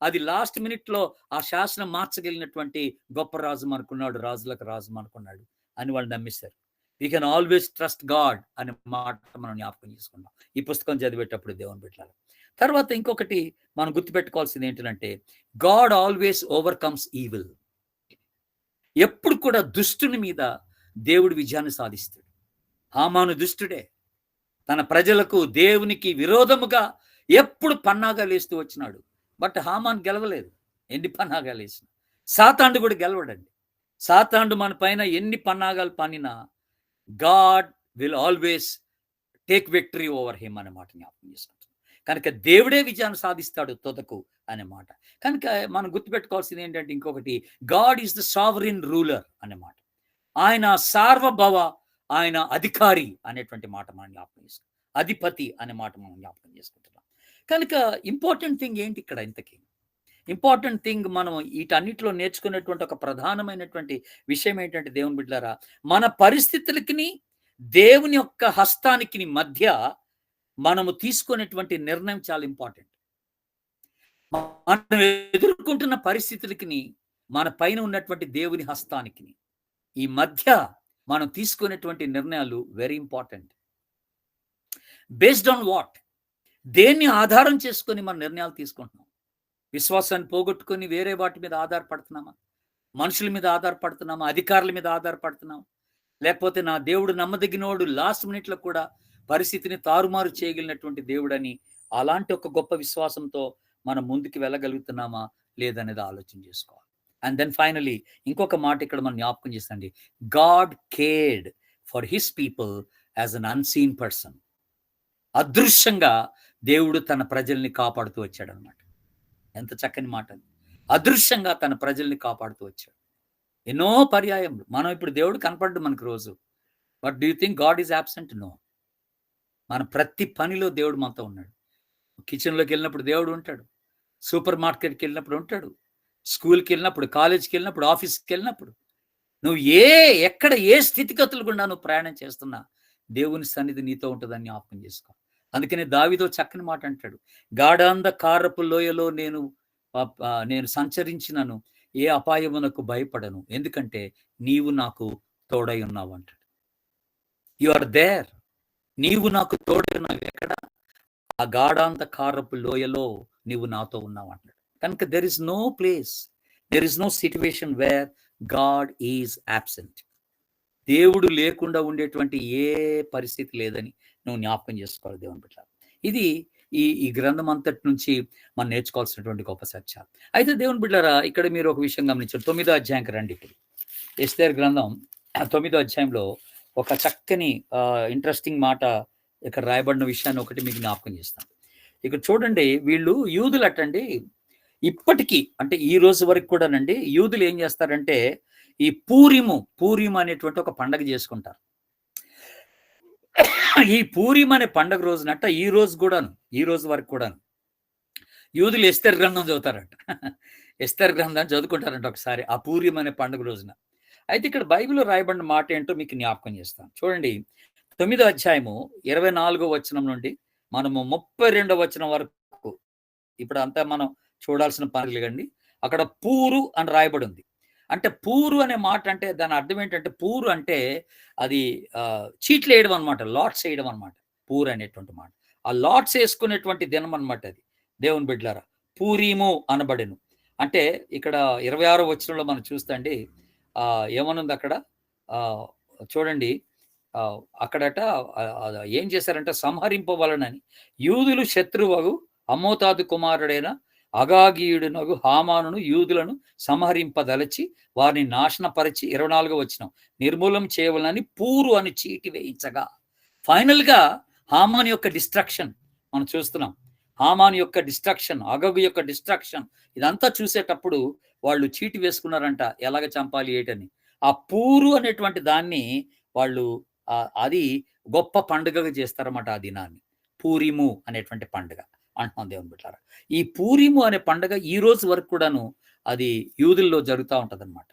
A: అది లాస్ట్ మినిట్ లో ఆ శాసనం మార్చగలిగినటువంటి గొప్ప రాజు అనుకున్నాడు, రాజులకు రాజు అనుకున్నాడు అని వాళ్ళు నమ్మేశారు. We can always trust God అనే మాట మనం జ్ఞాపకం చేసుకున్నాం ఈ పుస్తకం చదివేటప్పుడు దేవుని బిడ్డలారా. తర్వాత ఇంకొకటి మనం గుర్తుపెట్టుకోవాల్సింది ఏంటంటే, గాడ్ ఆల్వేస్ ఓవర్కమ్స్ ఈవిల్. ఎప్పుడు కూడా దుష్టుని మీద దేవుడు విజయాన్ని సాధిస్తాడు. హామాను దుష్టుడే. తన ప్రజలకు దేవునికి విరోధముగా ఎప్పుడు పన్నాగాలు వేస్తూ వచ్చినాడు. బట్ హామాన్ గెలవలేదు ఎన్ని పన్నాగాలు వేసిన. సాతాండు కూడా గెలవడండి. సాతాండు మన పైన ఎన్ని పన్నాగాలు పన్నినా God will always take victory over him అనే మాట జ్ఞాపకం చేసుకుంటాం. కనుక దేవుడే విజయాన్ని సాధిస్తాడు తొదకు అనే మాట. కనుక మనం గుర్తుపెట్టుకోవాల్సింది ఏంటంటే ఇంకొకటి, God is the sovereign ruler అనే మాట. ఆయన సార్వభౌమ, ఆయన అధికారి అనేటువంటి మాట మనం జ్ఞాపకం చేసుకుంటాం. అధిపతి అనే మాట మనం జ్ఞాపకం చేసుకుంటున్నాం. కనుక ఇంపార్టెంట్ థింగ్ ఏంటి ఇక్కడ? ఇంతకీ ఇంపార్టెంట్ థింగ్ మనం వీటన్నిటిలో నేర్చుకునేటువంటి ఒక ప్రధానమైనటువంటి విషయం ఏంటంటే దేవుని బిడ్డలారా, మన పరిస్థితులకి దేవుని యొక్క హస్తానికి మధ్య మనము తీసుకునేటువంటి నిర్ణయం చాలా ఇంపార్టెంట్. మనం ఎదుర్కొంటున్న పరిస్థితులకి మన పైన ఉన్నటువంటి దేవుని హస్తానికి ఈ మధ్య మనం తీసుకునేటువంటి నిర్ణయాలు very important. Based on what? దేన్ని ఆధారం చేసుకొని మన నిర్ణయాలు తీసుకుంటున్నాం? విశ్వాసాన్ని పోగొట్టుకొని వేరే వాటి మీద ఆధారపడుతున్నామా? మనుషుల మీద ఆధారపడుతున్నామా? అధికారుల మీద ఆధారపడుతున్నామా? లేకపోతే నా దేవుడు నమ్మదగినోడు, లాస్ట్ మినిట్లో కూడా పరిస్థితిని తారుమారు చేయగలిగినటువంటి దేవుడని అలాంటి ఒక గొప్ప విశ్వాసంతో మనం ముందుకు వెళ్ళగలుగుతున్నామా లేదనేది ఆలోచన చేసుకోవాలి. అండ్ దెన్ ఫైనలీ ఇంకొక మాట ఇక్కడ మనం జ్ఞాపకం చేసండి, God cared for his people as an unseen person. అదృశ్యంగా దేవుడు తన ప్రజల్ని కాపాడుతూ వచ్చాడు అనమాట. ఎంత చక్కని మాట! అదృశ్యంగా తన ప్రజల్ని కాపాడుతూ వచ్చాడు. ఎన్నో పర్యాయములు మనం ఇప్పుడు దేవుడు కనపడ్డు మనకు రోజు. But do you think God is absent? No. మన ప్రతి పనిలో దేవుడు మనతో ఉన్నాడు. కిచెన్లోకి వెళ్ళినప్పుడు దేవుడు ఉంటాడు, సూపర్ మార్కెట్కి వెళ్ళినప్పుడు ఉంటాడు, స్కూల్కి వెళ్ళినప్పుడు, కాలేజ్కి వెళ్ళినప్పుడు, ఆఫీస్కి వెళ్ళినప్పుడు, నువ్వు ఎక్కడ ఏ స్థితిగతులు గుండా నువ్వు ప్రయాణం చేస్తున్నా దేవుని సన్నిధి నీతో ఉంటుందని జ్ఞాపకం చేసుకో. అందుకని దావీదు చక్కని మాట అంటాడు, గాఢాంధకారపు లోయలో నేను సంచరించినను ఏ అపాయమునకు భయపడను, ఎందుకంటే నీవు నాకు తోడై ఉన్నావు అంటాడు. You are there. నీవు నాకు తోడై ఉన్నావు. ఎక్కడ? ఆ గాఢాంధకారపు లోయలో నీవు నాతో ఉన్నావు అంటాడు. కనుక there is no place, there is no situation where God is absent. దేవుడు లేకుండా ఉండేటువంటి ఏ పరిస్థితి లేదని నువ్వు జ్ఞాపకం చేసుకోవాలి దేవుని బిడ్డ. ఇది ఈ గ్రంథం అంతటి నుంచి మనం నేర్చుకోవాల్సినటువంటి గొప్ప సత్యాలు. అయితే దేవుని బిడ్డలారా, ఇక్కడ మీరు ఒక విషయం గమనించారు. 9వ అధ్యాయంకి రండి. ఇప్పుడు ఎస్తేర్ గ్రంథం 9వ అధ్యాయంలో ఒక చక్కని ఇంట్రెస్టింగ్ మాట ఇక్కడ రాయబడిన విషయాన్ని ఒకటి మీకు జ్ఞాపకం చేస్తాను. ఇక్కడ చూడండి, వీళ్ళు యూదులు అటండి ఇప్పటికీ, అంటే ఈ రోజు వరకు కూడానండి యూదులు ఏం చేస్తారంటే ఈ పూరిము అనేటువంటి ఒక పండగ చేసుకుంటారు. ఈ పూరీం అనే పండుగ రోజునట ఈ రోజు కూడాను, ఈ రోజు వరకు కూడాను యూదులు ఎస్తేర్ గ్రంథం చదువుతారట. ఎస్తేర్ గ్రంథాన్ని చదువుకుంటారంట ఒకసారి ఆ పూరీం అనే పండుగ రోజున. అయితే ఇక్కడ బైబిల్‌లో రాయబడిన మాట ఏంటో మీకు జ్ఞాపకం చేస్తాను. చూడండి 9వ అధ్యాయము 24వ వచనం నుండి మనము 32వ వచనం వరకు ఇప్పుడు అంతా మనం చూడాల్సిన పని లేదండి. అక్కడ పూరు అని రాయబడి ఉంది. అంటే పూరు అనే మాట అంటే దాని అర్థం ఏంటంటే పూరు అంటే అది చీట్లు వేయడం అనమాట. లాట్స్ వేయడం అనమాట. పూరు అనేటువంటి మాట. ఆ లాట్స్ వేసుకునేటువంటి దినం అనమాట అది. దేవుని బిడ్డలారా పూరీము అనబడెను. అంటే ఇక్కడ 26వ వచనంలో మనం చూస్తే అండి ఏమనుంది అక్కడ చూడండి అక్కడట ఏం చేశారంటే సంహరింపవలనని యూదులు శత్రువగు అమోతాదు కుమారుడైన అగాగీయుడునగు హామానును యూదులను సంహరింపదలచి వారిని నాశనపరిచి 24వ వచనం నిర్మూలం చేయవలనని పూరు అని చీటి వేయించగా ఫైనల్ గా హామాన్ యొక్క డిస్ట్రక్షన్ మనం చూస్తున్నాం. హామాన్ యొక్క డిస్ట్రక్షన్, అగగు యొక్క డిస్ట్రక్షన్ ఇదంతా చూసేటప్పుడు వాళ్ళు చీటి వేసుకున్నారంట ఎలాగ చంపాలి ఏటని. ఆ పూరు అనేటువంటి దాన్ని వాళ్ళు అది గొప్ప పండుగగా చేస్తారన్నమాట ఆ దినాన్ని. పూరిము అనేటువంటి పండుగ అంటున్నాం దేవుని బిడ్డలారా. ఈ పూరిము అనే పండుగ ఈ రోజు వరకు కూడాను అది యూదుల్లో జరుగుతూ ఉంటదన్నమాట.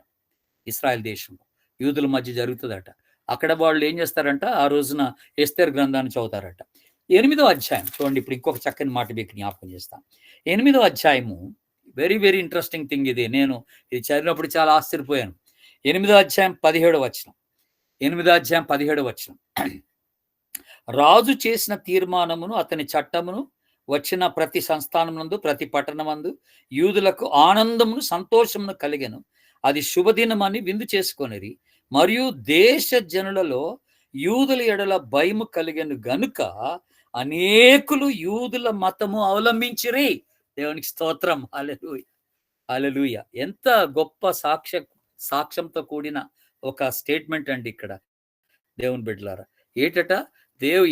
A: ఇశ్రాయేల్ దేశంలో యూదుల మధ్య జరుగుతుందట. అక్కడ వాళ్ళు ఏం చేస్తారంట ఆ రోజున ఎస్తేర్ గ్రంథాన్ని చదువుతారట. 8వ అధ్యాయం చూడండి. ఇప్పుడు ఇంకొక చక్కని మాట మీకు జ్ఞాపకం చేస్తాను. 8వ అధ్యాయము వెరీ వెరీ ఇంట్రెస్టింగ్ థింగ్ ఇది. నేను ఇది చదివినప్పుడు చాలా ఆశ్చర్యపోయాను. 8వ అధ్యాయం 17వ వచనం. 8వ అధ్యాయం 17వ వచనం. రాజు చేసిన తీర్మానమును అతని చట్టమును వచ్చిన ప్రతి సంస్థానమునందు ప్రతి పట్టణమందు యూదులకు ఆనందమును సంతోషమును కలిగెను. అది శుభదినమని విందు చేసుకొనిరి. మరియు దేశ జనులలో యూదుల ఎడల భయము కలిగెను గనుక అనేకులు యూదుల మతము అవలంబించిరి. దేవునికి స్తోత్రం. హల్లెలూయా, హల్లెలూయా. ఎంత గొప్ప సాక్ష్యంతో కూడిన ఒక స్టేట్మెంట్ అండి ఇక్కడ దేవుని బిడ్డలారా. ఏటట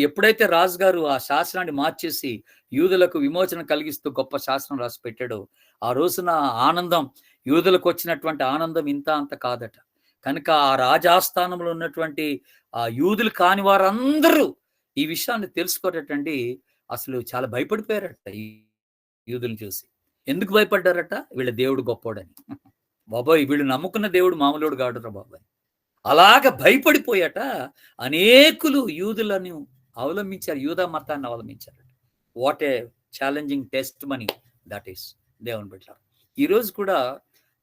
A: ఎప్పుడైతే రాజుగారు ఆ శాసనాన్ని మార్చేసి యూదులకు విమోచన కలిగిస్తూ గొప్ప శాసనం రాసి పెట్టాడో ఆ రోజున ఆనందం, యూదులకు వచ్చినటువంటి ఆనందం ఇంత అంత కాదట. కనుక ఆ రాజాస్థానంలో ఉన్నటువంటి ఆ యూదులు కాని వారందరూ ఈ విషయాన్ని తెలుసుకోరటండి. అసలు చాలా భయపడిపోయారట ఈ యూదులను చూసి. ఎందుకు భయపడ్డారట? వీళ్ళ దేవుడు గొప్పోడని. బాబాయ్ వీళ్ళు నమ్ముకున్న దేవుడు మామూలుడు కాడురా బాబాయ్. అలాగ భయపడిపోయాట అనేకులు యూదులను అవలంబించారు, యూదా మతాన్ని అవలంబించారు. What a challenging test money that is దేవుని బిడ్డ. ఈరోజు కూడా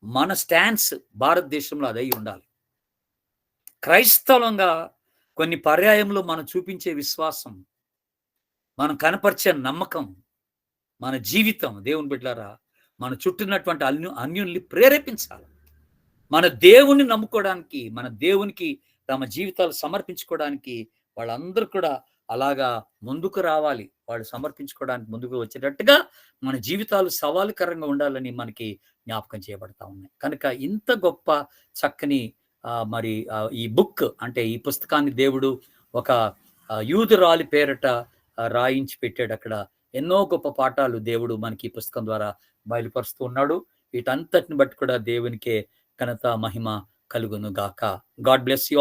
A: మన స్టాండ్స్ భారతదేశంలో అదై ఉండాలి. క్రైస్తవంగా కొన్ని పర్యాయంలో మనం చూపించే విశ్వాసం, మనం కనపరిచే నమ్మకం, మన జీవితం దేవుని బిడ్డలారా మన చుట్టూన్నటువంటి అన్యుల్ని ప్రేరేపించాలి. మన దేవుణ్ణి నమ్ముకోవడానికి, మన దేవునికి తమ జీవితాలు సమర్పించుకోవడానికి వాళ్ళందరూ కూడా అలాగా ముందుకు రావాలి. వాళ్ళు సమర్పించుకోవడానికి ముందుకు వచ్చేటట్టుగా మన జీవితాలు సవాలుకరంగా ఉండాలని మనకి జ్ఞాపకం చేయబడతా ఉన్నాయి. కనుక ఇంత గొప్ప చక్కని మరి ఈ బుక్ అంటే ఈ పుస్తకాన్ని దేవుడు ఒక యూదురాలి పేరట రాయించి పెట్టాడు. అక్కడ ఎన్నో గొప్ప పాఠాలు దేవుడు మనకి ఈ పుస్తకం ద్వారా బయలుపరుస్తూ ఉన్నాడు. వీటంతటిని బట్టి కూడా దేవునికే ఘనత మహిమ కలుగును గాక. God bless you.